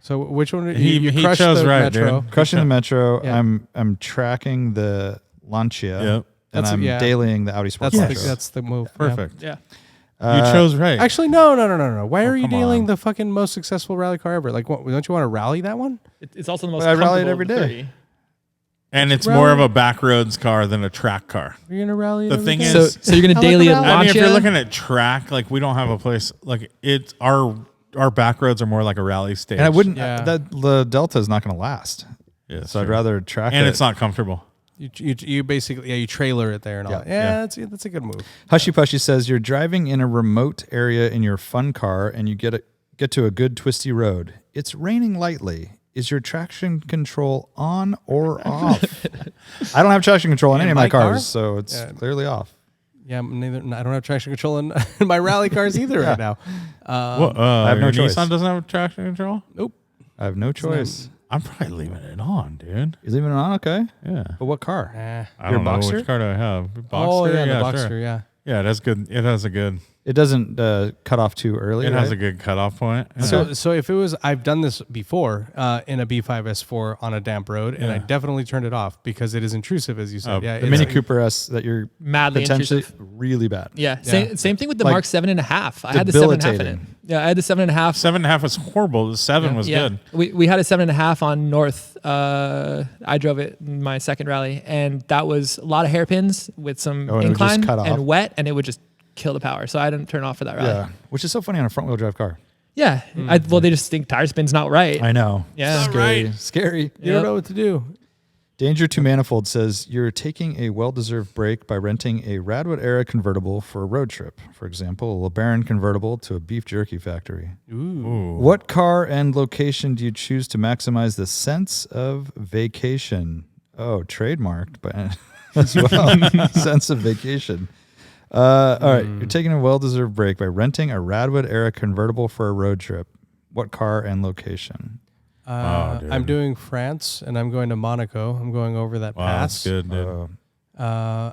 So which one? He crushed chose the right, Metro. dude. Crushing the Metro. Yeah. I'm tracking the Lancia. Yep. And That's- I'm yeah. dailying the Audi Sport Quattro. That's the move. Yeah. Perfect. Yeah. You chose right. Actually, no. Why are you come dealing on. the fucking most successful rally car ever? Like, what, don't you want to rally that one? It's also the most. But I rally it comfortable every of the day. 30. And it's more of a backroads car than a track car. You're gonna rally it The every thing day? is- So you're gonna I like daily the a rally. I mean, if you're Lancia? looking at track, like we don't have a place like it's our back roads are more like a rally stage. And I wouldn't. Yeah. The Delta is not going to last. Yeah, So I'd true. rather track And it. it's not comfortable. You basically you trailer it there and all. Yeah. That. Yeah, that's a good move. Hushy Pushy says you're driving in a remote area in your fun car and you get to a good twisty road. It's raining lightly. Is your traction control on or off? I don't have traction control on any of my my car? cars, so it's clearly off. Yeah, neither. I don't have traction control in my rally cars either right now. I have no your choice. Nissan doesn't have traction control. Nope. I have no choice. I'm probably leaving it on, dude. You're leaving it on, okay? Yeah. But what car? Nah. I Your don't know Boxster? which car do I have. Boxster? Oh yeah, the sure. Boxster. Yeah. Yeah, that's good. It has a good. It doesn't cut off too early. It has a right? good cutoff point. So if it was, I've done this before in a B5 S4 on a damp road, and I definitely turned it off because it is intrusive, as you said. Yeah, The Mini Cooper S that you're Madly potentially intrusive. really bad. Yeah. Same thing with the Like, Mark 7.5. I had the 7.5 in it. debilitating. Yeah, I had the 7.5. 7.5 was horrible. The 7 was Yeah. good. We had a 7.5 on North. I drove it in my second rally, and that was a lot of hairpins with some Oh, and it would just incline cut off. and wet, and it would just kill the power. So I didn't turn off for that rally. Yeah, which is so funny on a front wheel drive car. Yeah. Well, they just think tire spin's not right. I know. Yeah. Scary. Scary. You don't know what to do. Danger to Manifold says you're taking a well-deserved break by renting a Radwood era convertible for a road trip. For example, a LeBaron convertible to a beef jerky factory. Ooh. What car and location do you choose to maximize the sense of vacation? Trademarked, but as well, sense of vacation. All right, you're taking a well-deserved break by renting a Radwood era convertible for a road trip. What car and location? I'm doing France, and I'm going to Monaco. I'm going over that Wow, pass. that's good, dude.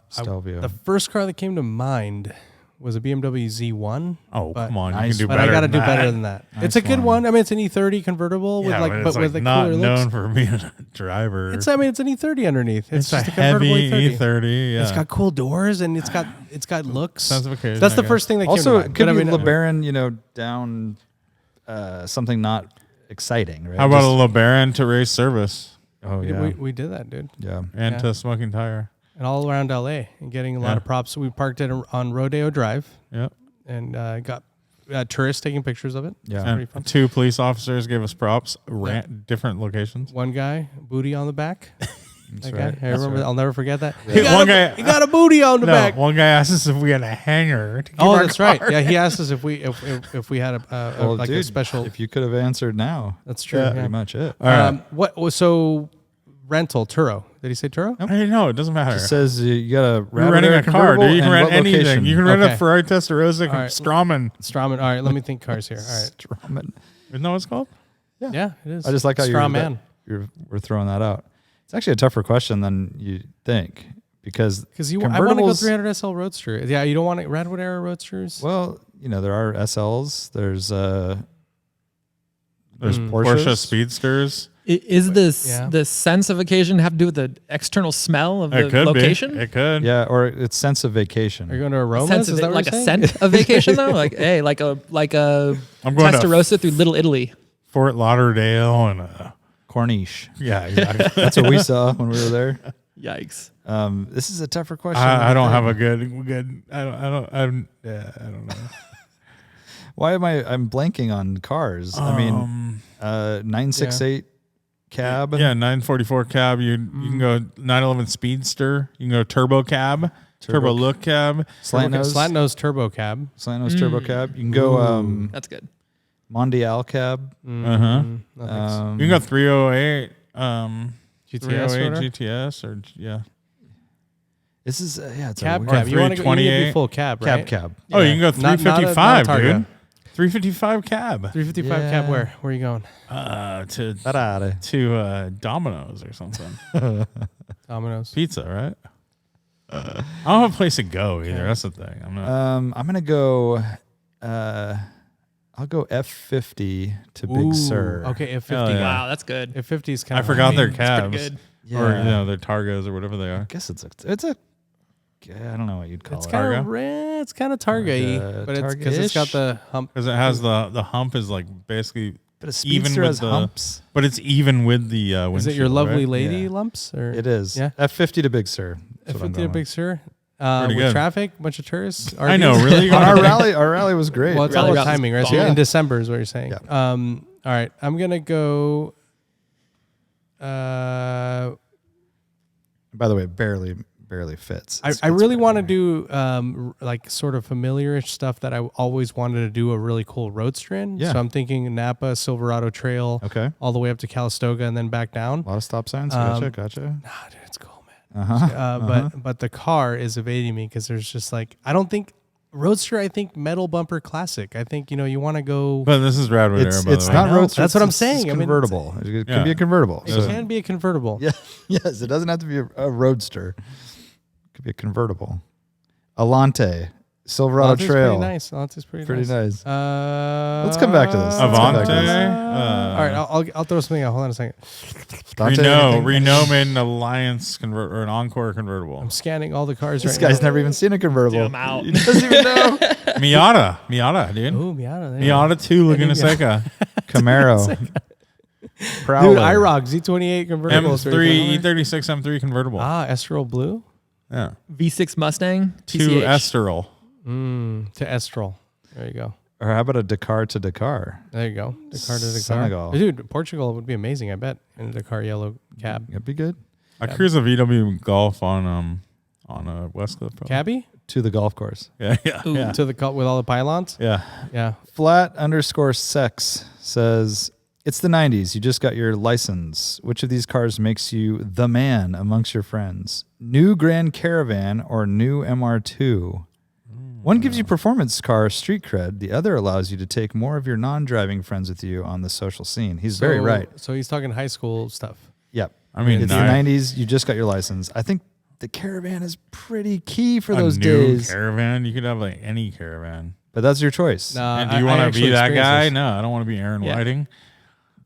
Stelvio. The first car that came to mind was a BMW Z1. Oh, but- come on. Nice. You can do But better I got to than do that. better than that. Nice It's a good one. one. I mean, it's an E30 convertible with Yeah, like, but but it's with like the not cooler known looks. for being a driver. It's an E30 underneath. It's a just a convertible heavy E30. E30. Yeah. It's got cool doors and it's got looks. Sense of occasion, That's I the guess. first thing that came Also, to it mind. could But be I mean, LeBaron, down something not exciting, right? How about a LeBaron to race service Oh, yeah. we did that, dude. Yeah. and Yeah. to smoking tire? And all around LA and getting a lot Yeah. of props. We parked it on Rodeo Drive Yep. and got tourists taking pictures of it. Yeah. Pretty And fun. 2 police officers gave us props, different locations. One guy, booty on the back. That guy. right. I remember that. I'll never forget that. He got One a- guy, he got a booty on the No, back. one guy asked us if we had a hanger. To keep Oh, our that's car. right. Yeah, he asked us if we had a Well, like dude, a special. if you could have answered now, That's true. that's Yeah. pretty much it. All right. So rental Turo. Did he say Turo? I don't know. It doesn't matter. It says you got a You're renting a car, dude. You can rent anything. Location. You can rent a Okay. Ferrari Testarossa from right. Strawman. Strawman. All right, let me think cars here. All right. Strawman. Isn't that what it's called? Yeah, it is. I just like how Strawman. we're throwing that out. It's actually a tougher question than you think because I want to go 300 SL Roadster. Yeah, you don't want Redwood era Roadsters? Well, there are SLs. There's Porsche Porsches. Speedsters. Is the sense of occasion have to do with the external smell of the It could location? be. It could. Yeah, or it's sense of vacation. Are you going to Aromas? Sense Is of that it, what like you're a saying? scent of vacation though, like like a I'm going to Testarossa through Little Italy. Fort Lauderdale and Corniche. yeah, exactly. That's what we saw when we were there. Yikes! This is a tougher question. I don't have a good. I don't know. Why am I'm blanking on cars? I mean, 968 cab. Yeah, 944 cab. You can go 911 Speedster. You can go turbo cab, turbo look cab, Slant nose turbo cab. turbo cab. You can go That's good. Mondial cab. You can go 308 GTS 308 GTS or This is it's Cab. a weird You want to go be full cab, right? cab. Oh, you can go Not a 355, Targa. dude. 355 cab 355 Yeah. cab. Where are you going? to Domino's or something. Domino's. Pizza, right? I don't have a place to go either. That's the thing. I'm not. I'm gonna go. I'll go F50 to Big Sur. Okay, F50. Hell yeah. Wow, that's good. F50 is kind I of. forgot their It's pretty cabs good. or Yeah. their Targos or whatever they I are. guess it's a. I don't know what you'd call It's it. kind Targa? of it's kind of Targa-y, Like, but it's because it's got Targa-ish? the hump. Because it has the hump is like basically But a even Speedster with has the humps. but it's even with the windshield. Is it your lovely right? lady Yeah. lumps? Or It is. Yeah. F50 to Big Sur. That's what I'm F50 going Big with. Sur. Pretty With good. traffic, bunch of tourists. I know, RVs? really. On our rally was great. Well, it's Rally all route the is timing, right? So bomb. in December is what you're saying. Yeah. All right, I'm gonna go. By the way, barely fits. I really want to do like sort of familiar-ish stuff that I always wanted to do a really cool roadster in. Yeah. So I'm thinking Napa, Silverado Trail, Okay. all the way up to Calistoga and then back down. A lot of stop signs. Gotcha. Ah, dude, it's cool, man. But the car is evading me because there's just like I don't think Roadster. I think metal bumper classic. I think you want to go. But this is Radwood era, by It's the way. not I know. roadster. That's what I'm it's saying. I mean, convertible. It Yeah. can be a convertible. It So- can be a convertible. Yeah. Yes. It doesn't have to be a roadster. It could be a convertible. Alante, Silverado Lante's Trail. Pretty nice. Lante's pretty Pretty nice. Let's come back to this. Let's come back Avante. to this. All right, I'll throw something out. Hold on a second. Dante, Reno anything? Reno made an Alliance or an Encore convertible. I'm scanning all the cars This right guy's now. never even seen a convertible. I'm out. He doesn't even know. Miata, dude. Ooh, Miata. there you go. Miata 2 Laguna Seca. Camaro. Dude, Prowler. IROC Z28 convertible. is very M3 cool. E36 M3 convertible. Estral Blue Yeah. V6 Mustang To TCH. Estoril. to Estral. There you go. Or how about a Dakar to Dakar? There you go. Dakar to Dakar. Senegal. Dude, Portugal would be amazing, I bet, in a Dakar yellow cab. That'd be good. I cruise a VW Golf on Westcliff. probably. Cabby? To the golf course. Yeah, yeah, Ooh. yeah. To the with all the pylons? Yeah. Yeah. Flat_sex says, it's the 90s. You just got your license. Which of these cars makes you the man amongst your friends? New Grand Caravan or new MR2? One gives you performance car street cred. The other allows you to take more of your non-driving friends with you on the social scene. He's very right. So he's talking high school stuff. Yep. I mean, It's the 90s. You just got your license. I think the Caravan is pretty key for those a new days. Caravan. You could have like any Caravan. But that's your choice. And do you want to be that guy? No, I don't want to be Aaron Yeah. Whiting.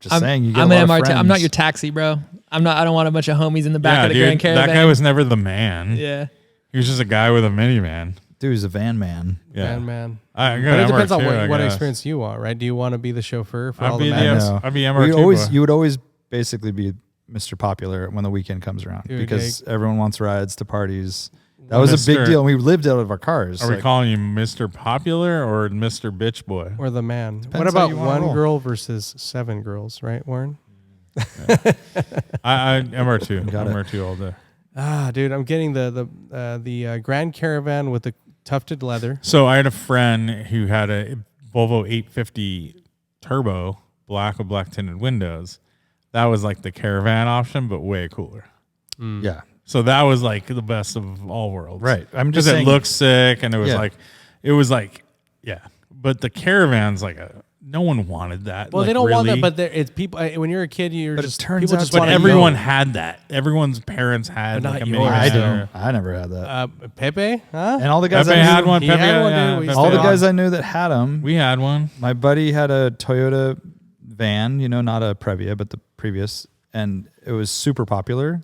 Just saying, you get I'm a lot an of MRT. friends. I'm not your taxi, bro. I don't want a bunch of homies in the back Yeah, of the dude. Grand Caravan. That guy was never the man. Yeah. He was just a guy with a minivan. Dude, he's a van man. Yeah. Man. I But it depends on MR2, what I guess. experience you want, right? Do you want to be the chauffeur for all I'd the be men? know. I'd be Well, MR2. you would always basically be Mr. Popular when the weekend comes around Dude, because everyone wants rides to parties. That was a big Mr. deal. And we lived out of our cars. Are we Like, calling you Mr. Popular or Mr. Bitch Boy? Or the man. What how about you wanna one roll. girl versus 7 girls, right, Warren? I MR2. Got it. MR2 all day. Ah, dude, I'm getting the Grand Caravan with the tufted leather. So I had a friend who had a Volvo 850 Turbo, black with black tinted windows. that was like the caravan option, but way cooler. Yeah. So that was like the best of all worlds. Right. I'm just saying. saying It looked sick and it was like, yeah. But the caravan's like no one wanted that. Well, like, they don't want really. that, but it's people. When you're a kid, you're But just it turns people out just to want But to everyone go. had that. Everyone's parents had But like a not mini. yours. I van. didn't. I never had that. Pepe, huh? And all the guys Pepe I knew, had one. He Pepe had one, yeah, dude. We Pepe all the had guys I knew that had them. We had one. My buddy had a Toyota van, not a Previa, but the previous, and it was super popular.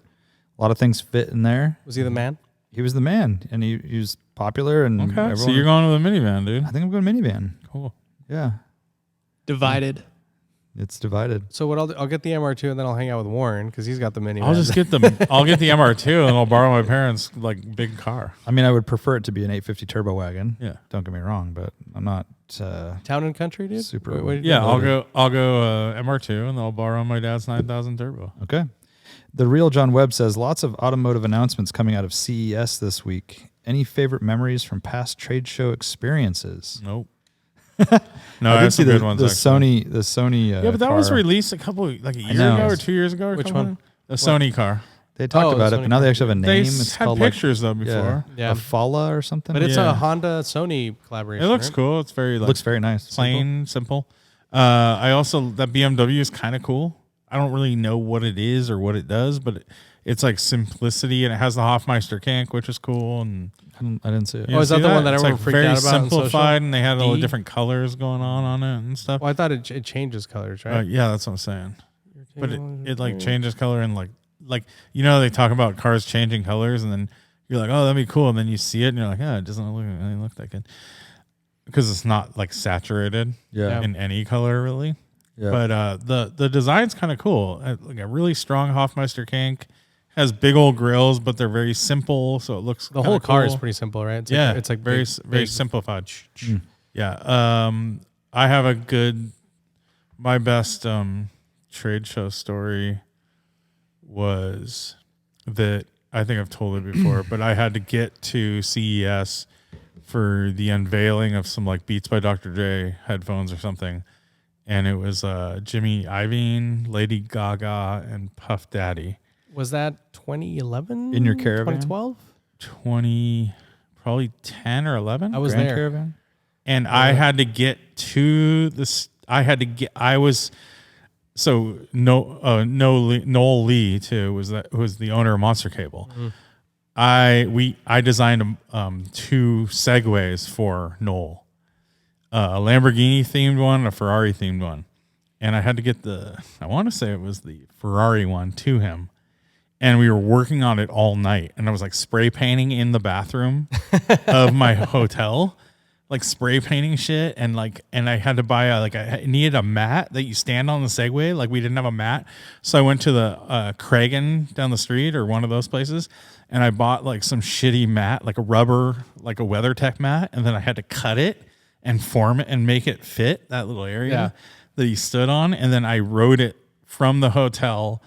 A lot of things fit in there. Was he the man? He was the man, and he was popular. And Okay. everyone, So you're going with a minivan, dude. I think I'm going minivan. Cool. Yeah, Divided. it's divided. So what I'll get the MR2 and then I'll hang out with Warren because he's got the mini. I'll get the MR2 and I'll borrow my parents' like big car. I mean, I would prefer it to be an 850 turbo wagon. Yeah. Don't get me wrong, but I'm not Town and Country, dude. super. What did you Yeah, do? I'll go MR2 and I'll borrow my dad's 9000 turbo. Okay. The real John Webb says lots of automotive announcements coming out of CES this week. Any favorite memories from past trade show experiences? Nope. No, I have some good ones. The actually. Sony. Yeah, but that car. was released a year know. ago or 2 years ago. Or Which something. one? The Sony car. They talked about the it, Sony but now they car. actually have a They name. It's had called pictures though before. Yeah. a Fala or something. But it's Yeah. a Honda Sony collaboration. It looks right? cool. It's very It like looks very nice. plain, simple. I also that BMW is kind of cool. I don't really know what it is or what it does, but it's like simplicity, and it has the Hofmeister Kank, which is cool. And I didn't see it. you Oh, is see that the one that It's everyone like freaked very out about on social? simplified, and they had all the D? different colors going on it and stuff. Well, I thought it changes colors, right? Yeah, that's what I'm saying. But it like changes color and like they talk about cars changing colors, and then you're like, oh, that'd be cool, and then you see it and you're like, it doesn't look that good because it's not like saturated Yeah. in any color really. Yeah. But the design's kind of cool. Like a really strong Hofmeister Kank, has big old grills, but they're very simple, so it looks The whole car is cool. pretty simple, right? It's Yeah, like, it's like very big, very big- simplified. Yeah. I have my best trade show story was that I think I've told it before, but I had to get to CES for the unveiling of some like Beats by Dr. Dre headphones or something. And it was Jimmy Iovine, Lady Gaga, and Puff Daddy. Was that 2011? In your caravan? 2012? Probably 10 or 11. I was Grand there. Caravan? And I had to get to this. Noel Lee too was the owner of Monster Cable. Mm-hmm. I designed two Segways for Noel, a Lamborghini themed one, and a Ferrari themed one, and I had to get I want to say it was the Ferrari one to him. And we were working on it all night, and I was like spray painting in the bathroom of my hotel, like spray painting shit, and I had to buy I needed a mat that you stand on the Segway. Like we didn't have a mat, so I went to the Kragen down the street or one of those places, and I bought like some shitty mat, like a rubber, like a WeatherTech mat, and then I had to cut it and form it and make it fit that little area that he stood on, and then I rode it from the hotel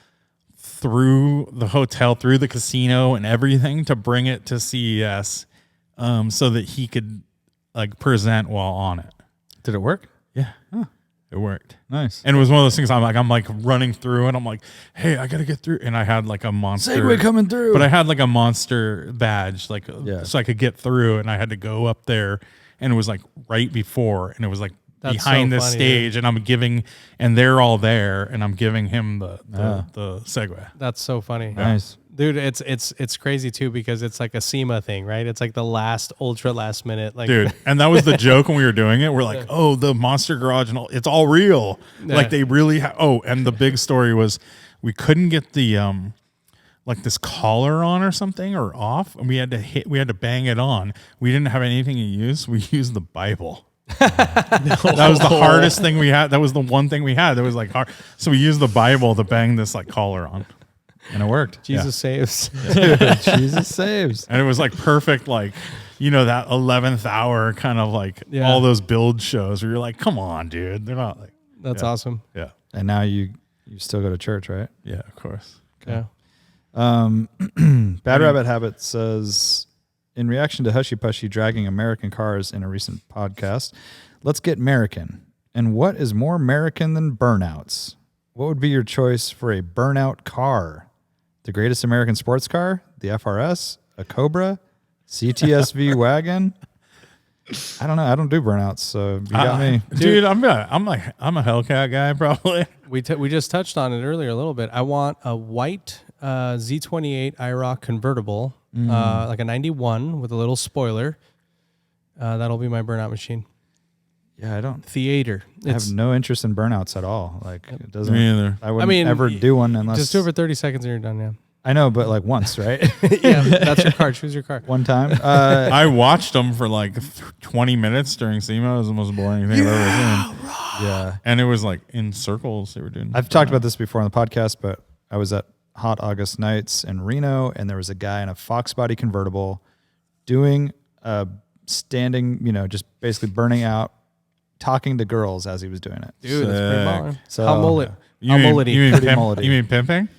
through the casino and everything to bring it to CES, so that he could like present while on it. Did it work? Yeah, it worked. Nice. And it was one of those things. I'm like running through, and I'm like, hey, I gotta get through. And I had like a monster Segway coming through. but I had like a monster badge, so I could get through. And I had to go up there, and it was like right before, and it was like That's behind so this funny, stage, and they're all there, and I'm giving him the Segway. That's so funny. Nice. Dude, it's crazy too because it's like a SEMA thing, right? It's like the last minute, like Dude, and that was the joke when we were doing it. We're like, oh, the Monster Garage and all, it's all real. Yeah. Like they really and the big story was we couldn't get the like this collar on or something or off, and we had to bang it on. We didn't have anything to use. We used the Bible. That was the hardest thing we had. That was the one thing we had that was like hard. So we used the Bible to bang this like collar on. And it worked. Jesus saves. Jesus saves. And it was like perfect, like, that 11th hour kind of like all those build shows where you're like, come on, dude. They're not like, That's awesome. yeah. And now you still go to church, right? Yeah, of course. Yeah. Bad Rabbit Habit says, in reaction to Hushy Pushy dragging American cars in a recent podcast, let's get American. And what is more American than burnouts? what would be your choice for a burnout car? The greatest American sports car, the FRS, a Cobra, CTSV wagon. I don't know. I don't do burnouts, so you got me, dude. I'm a Hellcat guy probably. We just touched on it earlier a little bit. I want a white Z28 IROC convertible, like a 91 with a little spoiler. That'll be my burnout machine. Yeah, I don't. Theater. I have no interest in burnouts at all. Like it doesn't. Me either. I wouldn't ever do one unless just do it for 30 seconds and you're done. Yeah. I know, but like once, right? Yeah, that's your car. Choose your car. One time. I watched them for like 20 minutes during SEMA. It was the most boring thing I've ever seen. Yeah, and it was like in circles they were doing. I've talked about this before on the podcast, but I was at Hot August Nights in Reno, and there was a guy in a Fox body convertible doing standing, just basically burning out, talking to girls as he was doing it. Dude, that's pretty baller. So, How mullet? You mean mullety. pimping?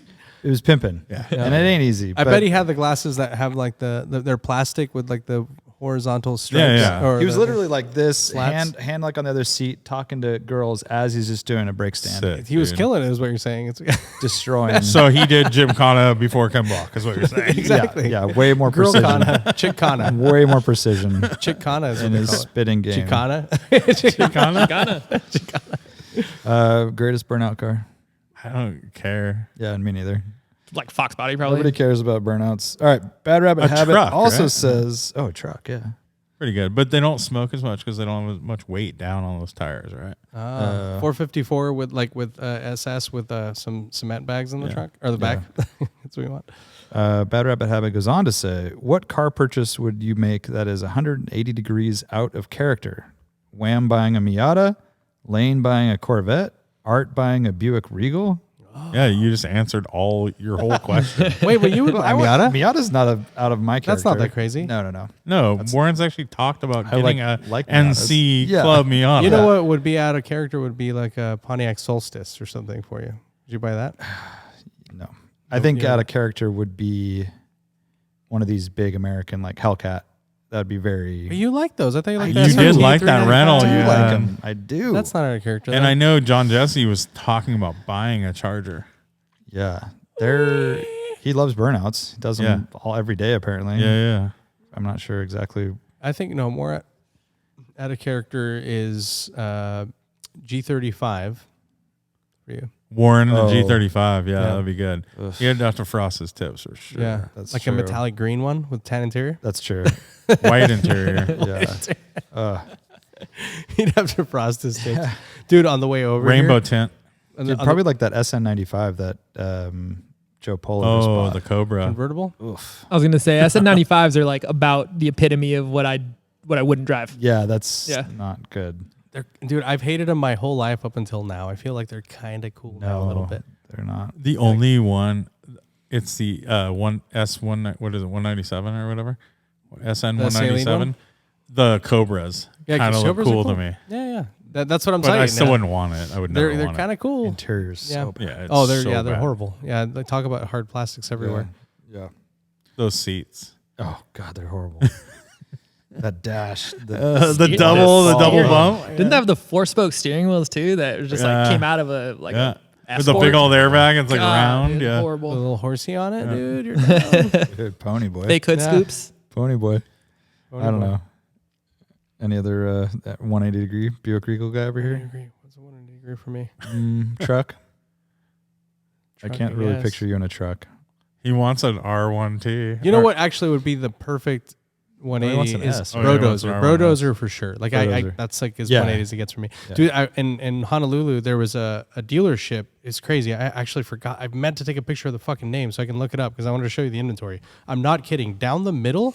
It was pimping. Yeah. And it ain't easy. I bet he had the glasses that have like they're plastic with like the horizontal stripes. Yeah. He was literally like this, slats. hand like on the other seat, talking to girls as he's just doing a break stand. Sick, He was dude. killing it, is what you're saying. It's Destroying. So he did Gymkhana before Ken Block, is what you're saying. exactly. Yeah, way more Girl precision. kana, chick kana, Way more precision chick kana is what in they his call it. spitting game. Chicana. Greatest burnout car. I don't care. Yeah, me neither. Like Fox body, probably. Nobody cares about burnouts. All right, Bad Rabbit A Habit truck, also right? says, a truck, yeah. Pretty good, but they don't smoke as much because they don't have as much weight down on those tires, right? 454 with SS with some cement bags in the trunk or the back. That's what we want. Bad Rabbit Habit goes on to say, what car purchase would you make that is 180 degrees out of character? Wham buying a Miata, Lane buying a Corvette, Art buying a Buick Regal. Yeah, you just answered your whole question. Wait, but you would buy Miata? Miata's not out of my character. That's not that crazy. No. No, Warren's actually talked about I getting like a NC Miatas. Club Miata. You know what would be out of character would be like a Pontiac Solstice or something for you. Would you buy that? No. I think out of character would be one of these big American like Hellcat. That'd be very. You like those? I thought you liked You did like that rental, I do yeah. like them. I do. That's not out of character. And I know John Jesse was talking about buying a Charger. Yeah. He loves burnouts. He does them every day apparently. Yeah. I'm not sure exactly. I think more out of character is G35 for you. Warren and the G35. Yeah, that'd be good. Ugh. He'd have to frost his tips for sure. Yeah, That's like true. a metallic green one with tan interior. That's true. White interior. Yeah. He'd have to frost his tips, dude. On the way over, Rainbow here, tint. Dude, probably like that SN95 that Joe Polo just bought. The Cobra. convertible. Oof. I was gonna say SN95s are like about the epitome of what I wouldn't drive. Yeah, that's Yeah. not good. Dude, I've hated them my whole life up until now. I feel like they're kind of cool now a little bit. They're not. The only one, it's the one S1. What is it? 197 or whatever. SN 197. The Cobras kind of look Cobras are cool to me. Yeah. That's what I'm But saying. I still wouldn't want it. I would never They're want kind of cool. Interior's so bad. Yeah. Oh, it's they're so they're bad. horrible. Yeah, they talk about hard plastics everywhere. Yeah. Those seats. Oh God, they're horrible. That dash. The double bump. Didn't they have the 4-spoke steering wheels too that just like came out of a like a with the big old airbag. It's like God, round. dude, Yeah. A horrible. little horsey on it, dude. You're down. Dude, Pony Boy. Fake hood Yeah. scoops. Pony Boy. I don't boy. know. Any other 180 degree Buick Regal guy over I here? agree. What's a 180 degree for me? Truck. I Truck, can't really guess. picture you in a truck. He wants an R1T. You know what actually would be the perfect he wants 180 an is S, right? Oh, yeah, he wants Brodozer. an Brodozer for sure. Like I Brodozer. that's like as Yeah. 180 as it gets for me. Yeah. Dude, in Honolulu there was a dealership. It's crazy. I actually forgot. I meant to take a picture of the fucking name so I can look it up because I wanted to show you the inventory. I'm not kidding. Down the middle,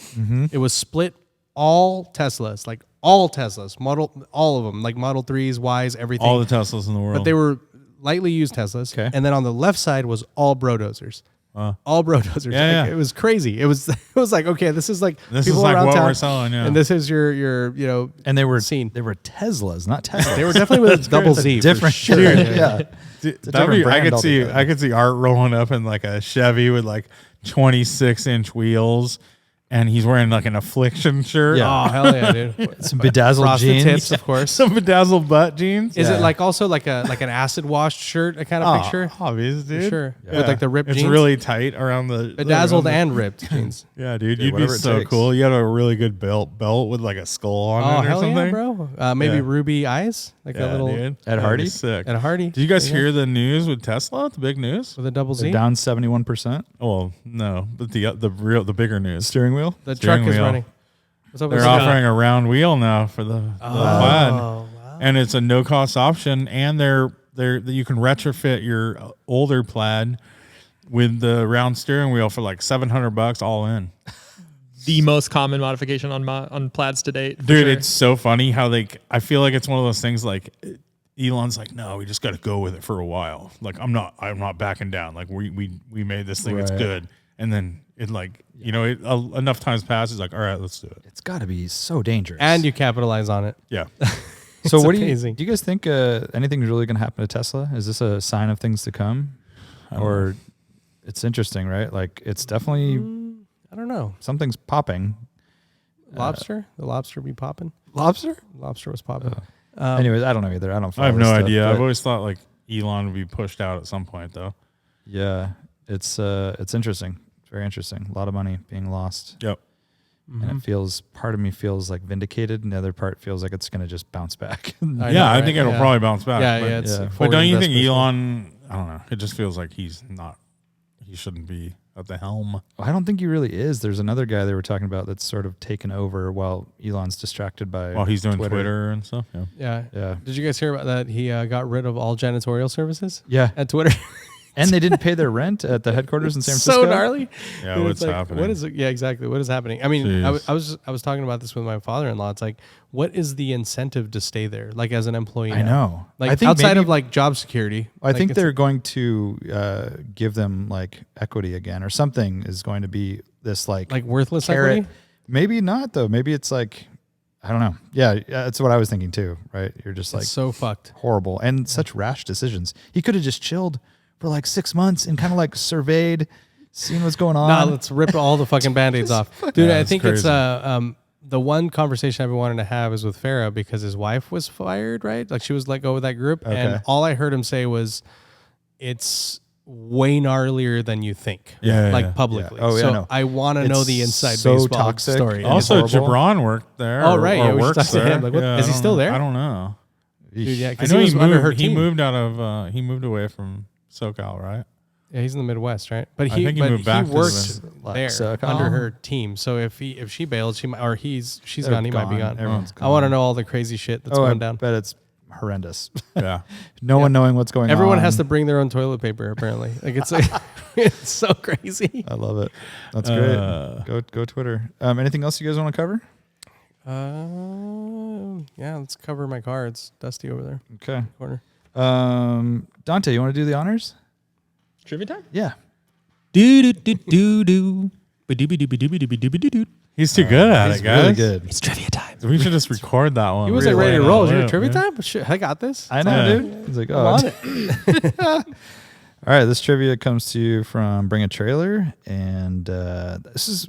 it was split all Teslas, like all Teslas, all of them, like Model 3s, Ys, everything. All the Teslas in the world. But they were lightly used Teslas. Okay. And then on the left side was all Brodozers. All Brodozers. Yeah, Like, yeah. It was crazy. It was like, okay, this is like This people is like around what town, we're selling, yeah. And this is your And they were scene. They were Teslas, not Teslas. They were definitely with a double Z. different. For sure. Dude, yeah. Dude, a that'd be, different brand I could see Art rolling up in like a Chevy with like 26-inch wheels and he's wearing like an Affliction shirt. Yeah. Oh hell yeah, dude! Some bedazzled Frosted jeans. tips, of course. Some bedazzled butt jeans. Is it like also like an acid washed shirt? I kind of picture. Obvious, dude. For sure. With like the ripped it's jeans. really tight around the Bedazzled around and ripped jeans. yeah, dude. Dude, You'd be whatever it so takes. cool. You had a really good belt with like a skull on Oh it or hell something. yeah, bro! Maybe Yeah. ruby eyes, like Yeah, a little dude. Ed That'd Hardy? be sick. at a Hardy. Did you guys There hear the news with Tesla? The big news? with a double Z? They're down 71%. Well, no, but the bigger news. Steering wheel. The steering truck is wheel. running. What's up? They're what's up? offering a round wheel now for the plaid, wow. and it's a no cost option. And you can retrofit your older plaid with the round steering wheel for like $700 all in. The most common modification on plaids to date. for Dude, sure. it's so funny how I feel like it's one of those things like Elon's like, no, we just got to go with it for a while. Like I'm not backing down. Like we made this thing, it's Right. good. And then it like, enough times passes like, all right, let's do it. It's got to be so dangerous. And you capitalize on it. Yeah. so it's what amazing. do you guys think anything's really going to happen to Tesla? Is this a sign of things to come? Or it's interesting, right? Like it's definitely I don't know. something's popping. Lobster? The lobster be popping? Lobster? Lobster was popping. Anyways, I don't know either. I don't. I have follow no this stuff, idea. but I've always thought like Elon would be pushed out at some point though. yeah, it's interesting. It's very interesting. A lot of money being lost. Yep. And it feels, part of me feels like vindicated, and the other part feels like it's going to just bounce back. I know, I right? think it'll Yeah. probably bounce back. Yeah, but, yeah. It's yeah. like But forward don't you think investment. Elon? I don't know. It just feels like he shouldn't be at the helm. I don't think he really is. There's another guy they were talking about that's sort of taken over while Elon's distracted by While he's doing Twitter and stuff. Yeah. Yeah. Yeah. Did you guys hear about that? He got rid of all janitorial services Yeah. at Twitter. And they didn't pay their rent at the headquarters in San Francisco. So gnarly. Yeah, Dude, what's it's like, happening? What is it? Yeah, exactly. What is happening? I mean, I Jeez. was talking about this with my father-in-law. It's like, what is the incentive to stay there? Like as an employee? I now? know. Like I think outside maybe- of like job security. I like, think it's- they're going to give them like equity again, or something is going to be this like worthless carrot. equity. Maybe not though. Maybe it's like, I don't know. Yeah, that's what I was thinking too. Right? You're just like It's so fucked. horrible and such rash decisions. He could have just chilled for like 6 months and kind of like surveyed, seen what's going on. No, let's rip all the fucking band-aids off. Dude, Yeah, I it's think it's crazy. the one conversation I've been wanting to have is with Farah because his wife was fired, right? Like she was let go with that group. Okay. And all I heard him say was it's way gnarlier than you think. Yeah, like yeah. publicly. Yeah. Oh, yeah, so no. I want to It's know the inside so baseball toxic. story. And Also, it's horrible. Gibran worked there. Oh, right. Yeah, we should works talk to there. him. Like, what- Yeah, is he I don't still know. there? I don't know. Dude, yeah, I because know he was under her he team. moved out of he moved away from SoCal, right? Yeah, he's in the Midwest, right? But I think he moved back to the worked Like there SoCal. under her team. So if she bailed, she's They're gone. He might be gone. gone. Everyone's I want to gone. know all the crazy shit that's I going down. bet it's horrendous. Yeah. No one knowing what's going on. Everyone has to bring their own toilet paper. Apparently, like it's it's so crazy. I love it. That's great. Go Twitter. Anything else you guys want to cover? Yeah, let's cover my car. It's dusty over there. Okay. Corner. Dante, you want to do the honors? Trivia time? Yeah. Do do do do do. Ba-doo-ba-doo-ba-doo-ba-doo-ba-doo-ba-doo. He's too good at He's it, guys. really good. It's trivia time. We should just record that one. He wasn't Really ready to lay it roll. on Is the your loop, trivia yeah. time? Shit, I got this. I know, Yeah. dude. He's like, I'm oh. on it. All right. This trivia comes to you from Bring a Trailer. And this is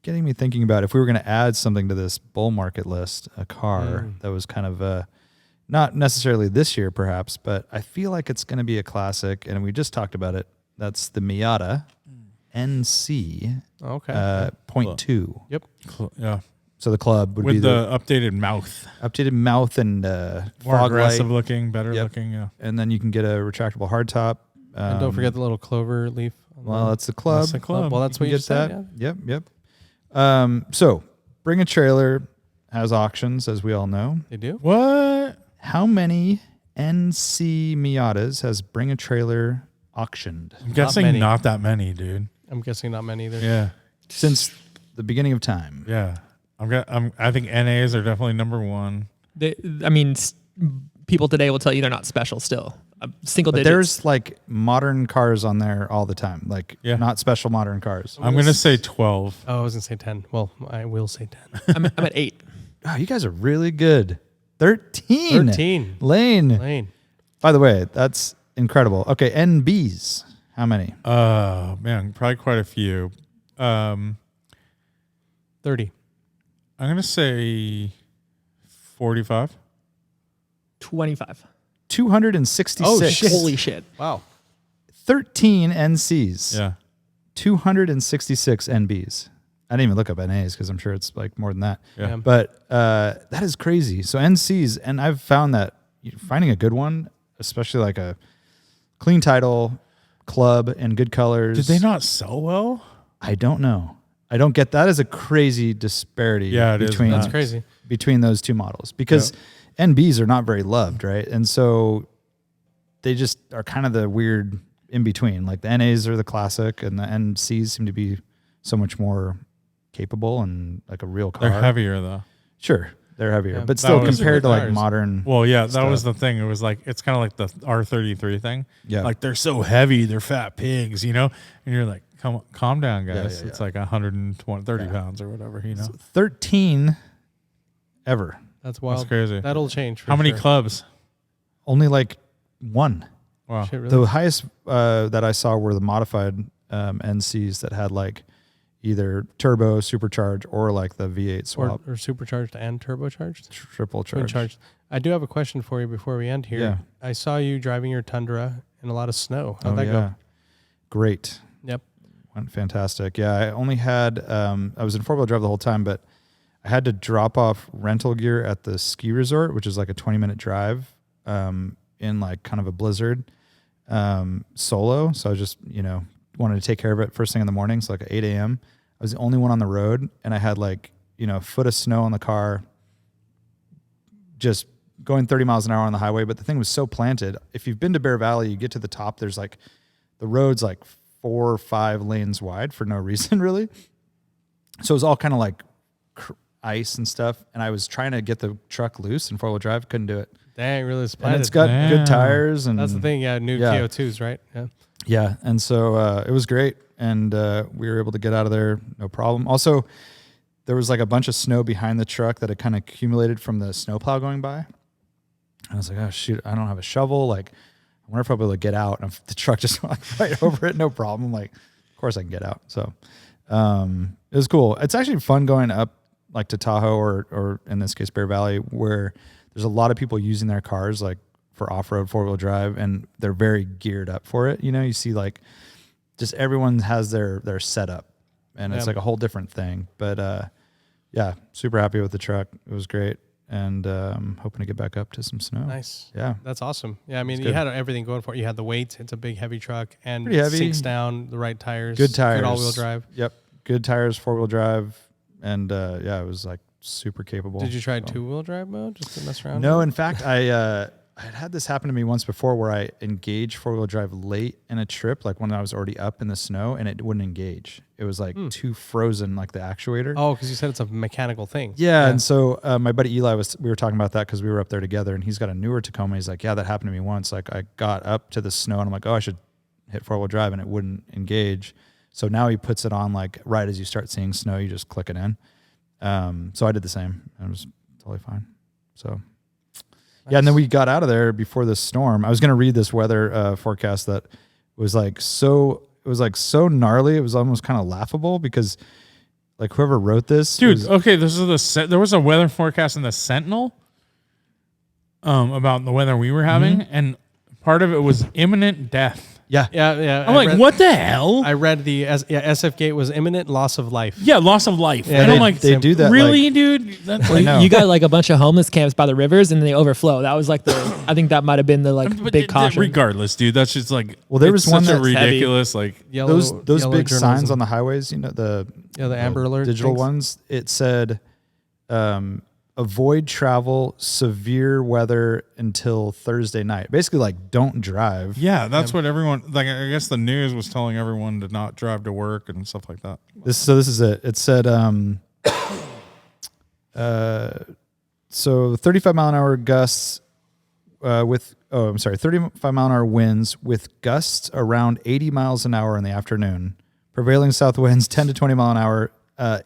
getting me thinking about if we were going to add something to this bull market list, a car that was kind of not necessarily this year, perhaps, but I feel like it's going to be a classic. And we just talked about it. That's the Miata NC Okay. 0.2. Yep. Yeah. So the club would be With the the updated mouth. updated mouth and More fog aggressive light. looking, better Yep. looking. Yeah. And then you can get a retractable hardtop. And don't forget the little clover leaf. on Well, the- that's the club. That's the club. Well, that's You what can you get said. that. Yep. So Bring a Trailer has auctions, as we all know. They do. What? How many NC Miatas has Bring a Trailer auctioned I'm guessing many. not that many, dude. I'm guessing not many either. Yeah. since the beginning of time? Yeah. I think NAs are definitely number one. People today will tell you they're not special still. Single But digits. there's like modern cars on there all the time, like Yeah. not special modern cars. I'm going to say 12. Oh, I was gonna say 10. Well, I will say 10. I'm at 8. Oh, you guys are really good. 13. 13. Lane. Lane. By the way, that's incredible. Okay, NBs. How many? Man, probably quite a few. 30. I'm going to say 45. 25. 266. Oh, shit. Holy shit. Wow. 13 NCs. Yeah. 266 NBs. I didn't even look up NAs because I'm sure it's like more than that. Yeah. But that is crazy. So NCs, and I've found that finding a good one, especially like a clean title, club, and good colors. Did they not sell well? I don't know. I don't get that. Is a crazy disparity. Yeah, it is. between That's crazy. between those two models because NBs are not very loved, right? And so they just are kind of the weird in between. Like the NAs are the classic, and the NCs seem to be so much more capable and like a real car. They're heavier though. Sure, they're heavier, Yeah, but still was- compared to like cars. modern. Well, yeah, that stuff. was the thing. It was like it's kind of like the R33 thing. Yeah. Like they're so heavy, they're fat pigs, you know. And you're like, calm down, guys. yeah, It's like 30 pounds or whatever, you know. 13 ever. That's wild. That's crazy. That'll change. For How many sure. clubs? Only like one. Wow. Shit, really? The highest that I saw were the modified NCs that had like either turbo, supercharged, or like the V8 swap, or supercharged and turbocharged? triple Twin charge. charged. I do have a question for you before we end here. Yeah. I saw you driving your Tundra in a lot of snow. How'd Oh, that yeah. go? Great. Yep. Went fantastic. Yeah, I only had I was in 4-wheel drive the whole time, but I had to drop off rental gear at the ski resort, which is like a 20-minute drive in like kind of a blizzard solo. So I just, wanted to take care of it first thing in the morning. So like at 8 a.m. I was the only one on the road, and I had like, a foot of snow on the car, just going 30 miles an hour on the highway. But the thing was so planted. If you've been to Bear Valley, you get to the top, there's like the road's like 4 or 5 lanes wide for no reason really. So it was all kind of like ice and stuff. And I was trying to get the truck loose in 4-wheel drive. Couldn't do it. Dang, really And splatted. it's got Damn. good tires. And That's the thing. Yeah, new Yeah. KO2s, right? Yeah. Yeah. And so it was great. And we were able to get out of there. No problem. Also, there was like a bunch of snow behind the truck that had kind of accumulated from the snowplow going by. And I was like, oh shoot, I don't have a shovel. Like, I wonder if I'll be able to get out. And if the truck just went right over it, no problem. Like, of course I can get out. So it was cool. It's actually fun going up like to Tahoe or in this case, Bear Valley, where there's a lot of people using their cars like for off-road 4-wheel drive, and they're very geared up for it. You see like just everyone has their setup, and it's like a whole different thing. But yeah, super happy with the truck. It was great. And hoping to get back up to some snow. Nice. Yeah. That's awesome. Yeah, I mean, It's you good. had everything going for it. You had the weight. It's a big, heavy truck. And Pretty heavy. sinks down, the right tires. Good tires. Good all-wheel drive. Yep. Good tires, 4-wheel drive. And yeah, it was like super capable. Did you try So- 2-wheel drive mode just to mess around? No, in fact, I had this happen to me once before where I engaged 4-wheel drive late in a trip, like when I was already up in the snow, and it wouldn't engage. It was like too frozen, like the actuator. Oh, because you said it's a mechanical thing. Yeah, and so my buddy Eli we were talking about that because we were up there together, and he's got a newer Tacoma. He's like, yeah, that happened to me once. Like I got up to the snow, and I'm like, oh, I should hit 4-wheel drive, and it wouldn't engage. So now he puts it on like right as you start seeing snow, you just click it in. So I did the same, and it was totally fine. So. Yeah, and then we got out of there before the storm. I was going to read this weather forecast that was like so gnarly. It was almost kind of laughable because like whoever wrote this, Dude, okay, this is there was a weather forecast in the Sentinel about the weather we were having, and part of it was imminent death. yeah, Yeah. I'm like, what the hell? I read SF Gate was imminent loss of life. Yeah, loss of life. Yeah, and they- I'm like, they do that, really, like- dude? That's I like, know. You got like a bunch of homeless camps by the rivers and they overflow. That was like I think that might have been the like but big caution. regardless, dude, that's just like, Well, there it's was one such a that's heavy. ridiculous, like, Yellow, those yellow big signs journalism. on the highways, the Amber Alert digital things. ones. It said, avoid travel, severe weather until Thursday night. Basically, like don't drive. yeah, that's what everyone, like, I guess the news was telling everyone to not drive to work and stuff like that. This is it. It said, so 35 mile an hour gusts 35 mile an hour winds with gusts around 80 miles an hour in the afternoon. Prevailing south winds 10 to 20 mile an hour,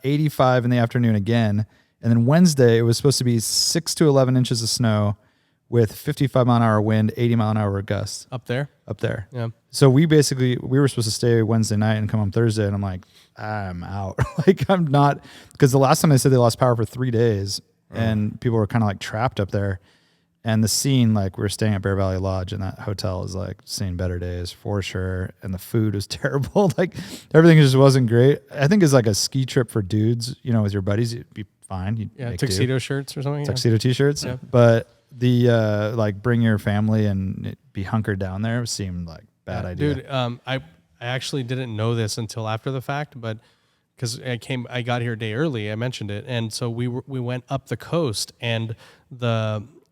85 in the afternoon again. And then Wednesday, it was supposed to be 6 to 11 inches of snow with 55 mile an hour wind, 80 mile an hour gusts. Up there. Yeah. So we were supposed to stay Wednesday night and come home Thursday, and I'm like, I'm out. Like I'm not, because the last time they said they lost power for 3 days, and people were kind of like trapped up there. And the scene, like we were staying at Bear Valley Lodge, and that hotel is like seen better days for sure. And the food was terrible. Like everything just wasn't great. I think it's like a ski trip for dudes, you know, with your buddies, you'd be fine. You'd make tuxedo shirts or something. Tuxedo t-shirts. Yeah. But the like bring your family and be hunkered down there seemed like bad idea. Dude, I actually didn't know this until after the fact, but because I got here a day early, I mentioned it, and so we went up the coast, and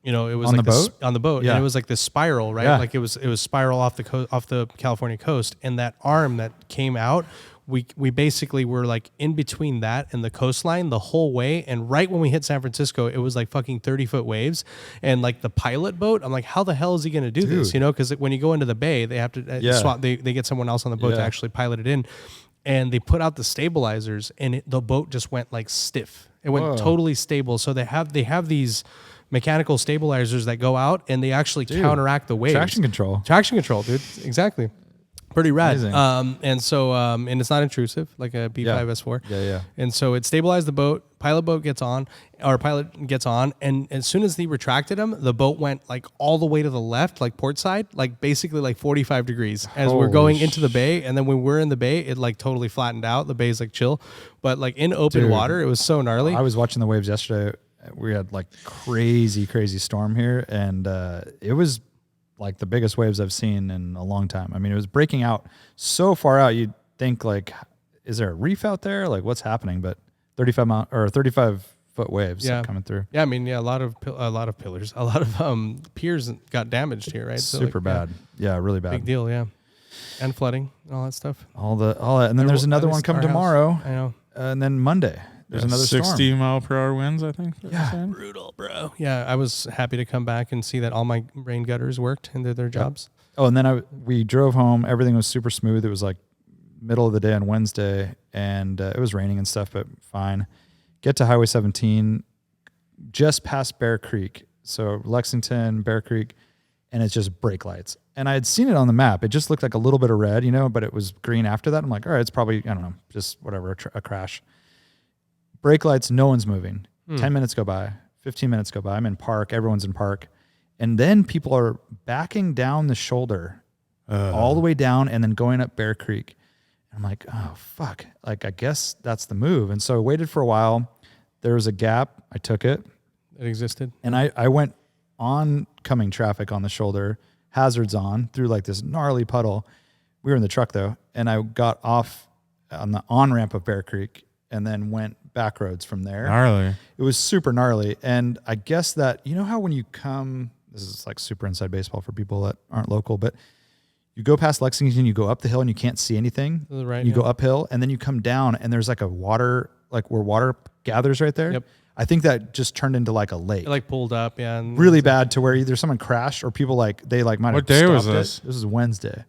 it was on like the boat? On the boat, Yeah. and it was like this spiral, right? Yeah. Like it was spiral off the California coast, and that arm that came out, we basically were like in between that and the coastline the whole way, and right when we hit San Francisco, it was like fucking 30-foot waves, and like the pilot boat, I'm like, how the hell is he gonna do this? You know, because when you go into the bay, they have to swap. They get someone else on the boat to actually pilot it in, and they put out the stabilizers, and the boat just went like stiff. It went totally stable. So they have these mechanical stabilizers that go out, and they actually counteract the waves. Traction control, dude. Exactly. Pretty rad. Amazing. And so, and it's not intrusive like a B5S4. Yeah. And so it stabilized the boat. Pilot gets on, and as soon as they retracted him, the boat went like all the way to the left, like port side, like basically like 45 degrees as we're going into the bay. And then when we're in the bay, it like totally flattened out. The bay's like chill, but like in open water, it was so gnarly. I was watching the waves yesterday. We had like crazy storm here, and it was like the biggest waves I've seen in a long time. I mean, it was breaking out so far out. You'd think like, is there a reef out there? Like what's happening? But 35-foot waves coming through. Yeah. I mean, a lot of pillars, a lot of piers got damaged here, right? So super bad. Yeah, really bad. Big deal. Yeah. And flooding and all that stuff. All that. And then there's another one coming tomorrow. I know. And then Monday. There's another 60 storm. mile per hour winds, I think. Yeah. Brutal, bro. Yeah, I was happy to come back and see that all my rain gutters worked and did their jobs. Oh, and then we drove home. Everything was super smooth. It was like middle of the day on Wednesday, and it was raining and stuff, but fine. Get to Highway 17, just past Bear Creek. So Lexington, Bear Creek, and it's just brake lights. And I had seen it on the map. It just looked like a little bit of red, but it was green after that. I'm like, all right, it's probably, I don't know, just whatever, a crash. Brake lights, no one's moving. 10 minutes go by, 15 minutes go by. I'm in park. Everyone's in park. And then people are backing down the shoulder all the way down and then going up Bear Creek. And I'm like, oh, fuck. Like, I guess that's the move. And so I waited for a while. There was a gap. I took it. It existed. And I went oncoming traffic on the shoulder, hazards on, through like this gnarly puddle. We were in the truck, though. And I got off on the on-ramp of Bear Creek and then went back roads from there. Gnarly. It was super gnarly. And I guess that, you know how when you come, this is like super inside baseball for people that aren't local, but you go past Lexington, you go up the hill and you can't see anything. Right, you go uphill and then you come down and there's like a water, like where water gathers right there. Yep. I think that just turned into like a lake. It like pulled up, yeah. And really bad to where either someone crashed or people like, they like might have What day was stopped this? it. This is Wednesday.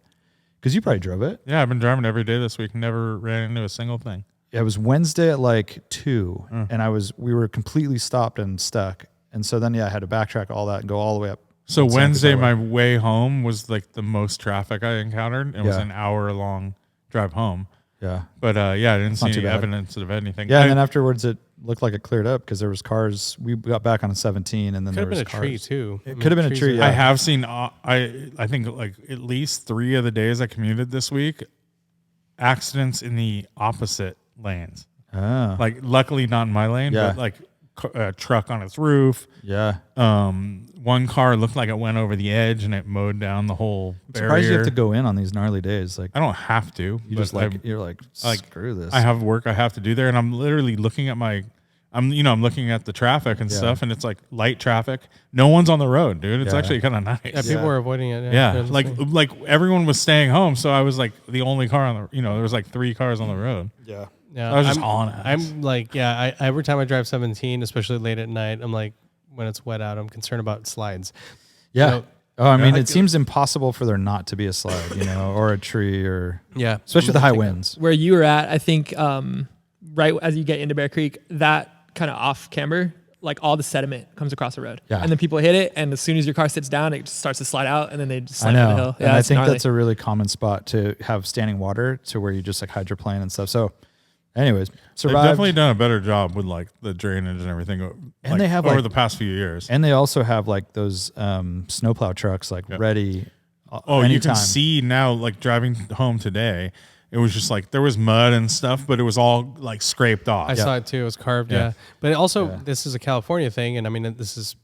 Because you probably drove it. Yeah, I've been driving every day this week. Never ran into a single thing. It was Wednesday at like 2 and we were completely stopped and stuck. And so then, I had to backtrack all that and go all the way up. So Wednesday, my way home was like the most traffic I encountered. It was an hour-long drive home. Yeah. But I didn't see any evidence of anything. Yeah, and then afterwards it looked like it cleared up because there was cars. We got back on 17 and then there was cars. Could have been a tree too. It could have been a tree, I have seen, I think like at least 3 of the days I commuted this week, accidents in the opposite lanes. Oh. Like luckily not in my lane, but like a truck on its roof. Yeah. One car looked like it went over the edge and it mowed down the whole barrier. Surprised you have to go in on these gnarly days. Like I don't have to. You just you're like screw this. I have work I have to do there, and I'm literally looking at I'm looking at the traffic and stuff, and it's like light traffic. No one's on the road, dude. It's actually kind of nice. Yeah, people were avoiding it. Yeah, like everyone was staying home, so I was like the only car on the. There was like 3 cars on the road. Yeah. Yeah, I was just on it. I'm like, every time I drive 17, especially late at night, I'm like, when it's wet out, I'm concerned about slides. Yeah. I mean, it seems impossible for there not to be a slide, or a tree or especially the high winds. Where you were at, I think, right as you get into Bear Creek, that kind of off camber, like all the sediment comes across the road. Yeah. And then people hit it, and as soon as your car sits down, it just starts to slide out, and then they just slide I know. down the hill. And I think that's a really common spot to have standing water to where you just like hydroplane and stuff. So anyways, they've definitely done a better job with like the drainage and everything. And like, they have over like, the past few years. And they also have like those snowplow trucks like ready. Oh, anytime. You can see now, like driving home today, it was just like there was mud and stuff, but it was all like scraped off. I saw it too. It was carved. Yeah. But also, this is a California thing. And I mean, this is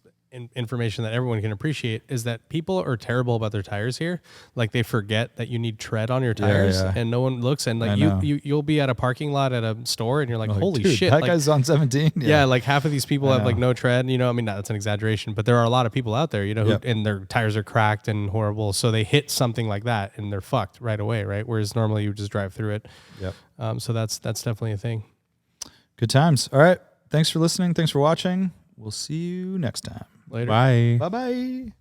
information that everyone can appreciate, is that people are terrible about their tires here. Like they forget that you need tread on your tires and no one looks. And like you'll be at a parking lot at a store and you're like, holy shit. That guy's on 17. Yeah. Like half of these people have like no tread, you know, I mean, that's an exaggeration, but there are a lot of people out there, you know, who, and their tires are cracked and horrible. So they hit something like that and they're fucked right away. Right. Whereas normally you just drive through it. Yep. So that's definitely a thing. Good times. All right. Thanks for listening. Thanks for watching. We'll see you next time. Later. Bye. Bye-bye.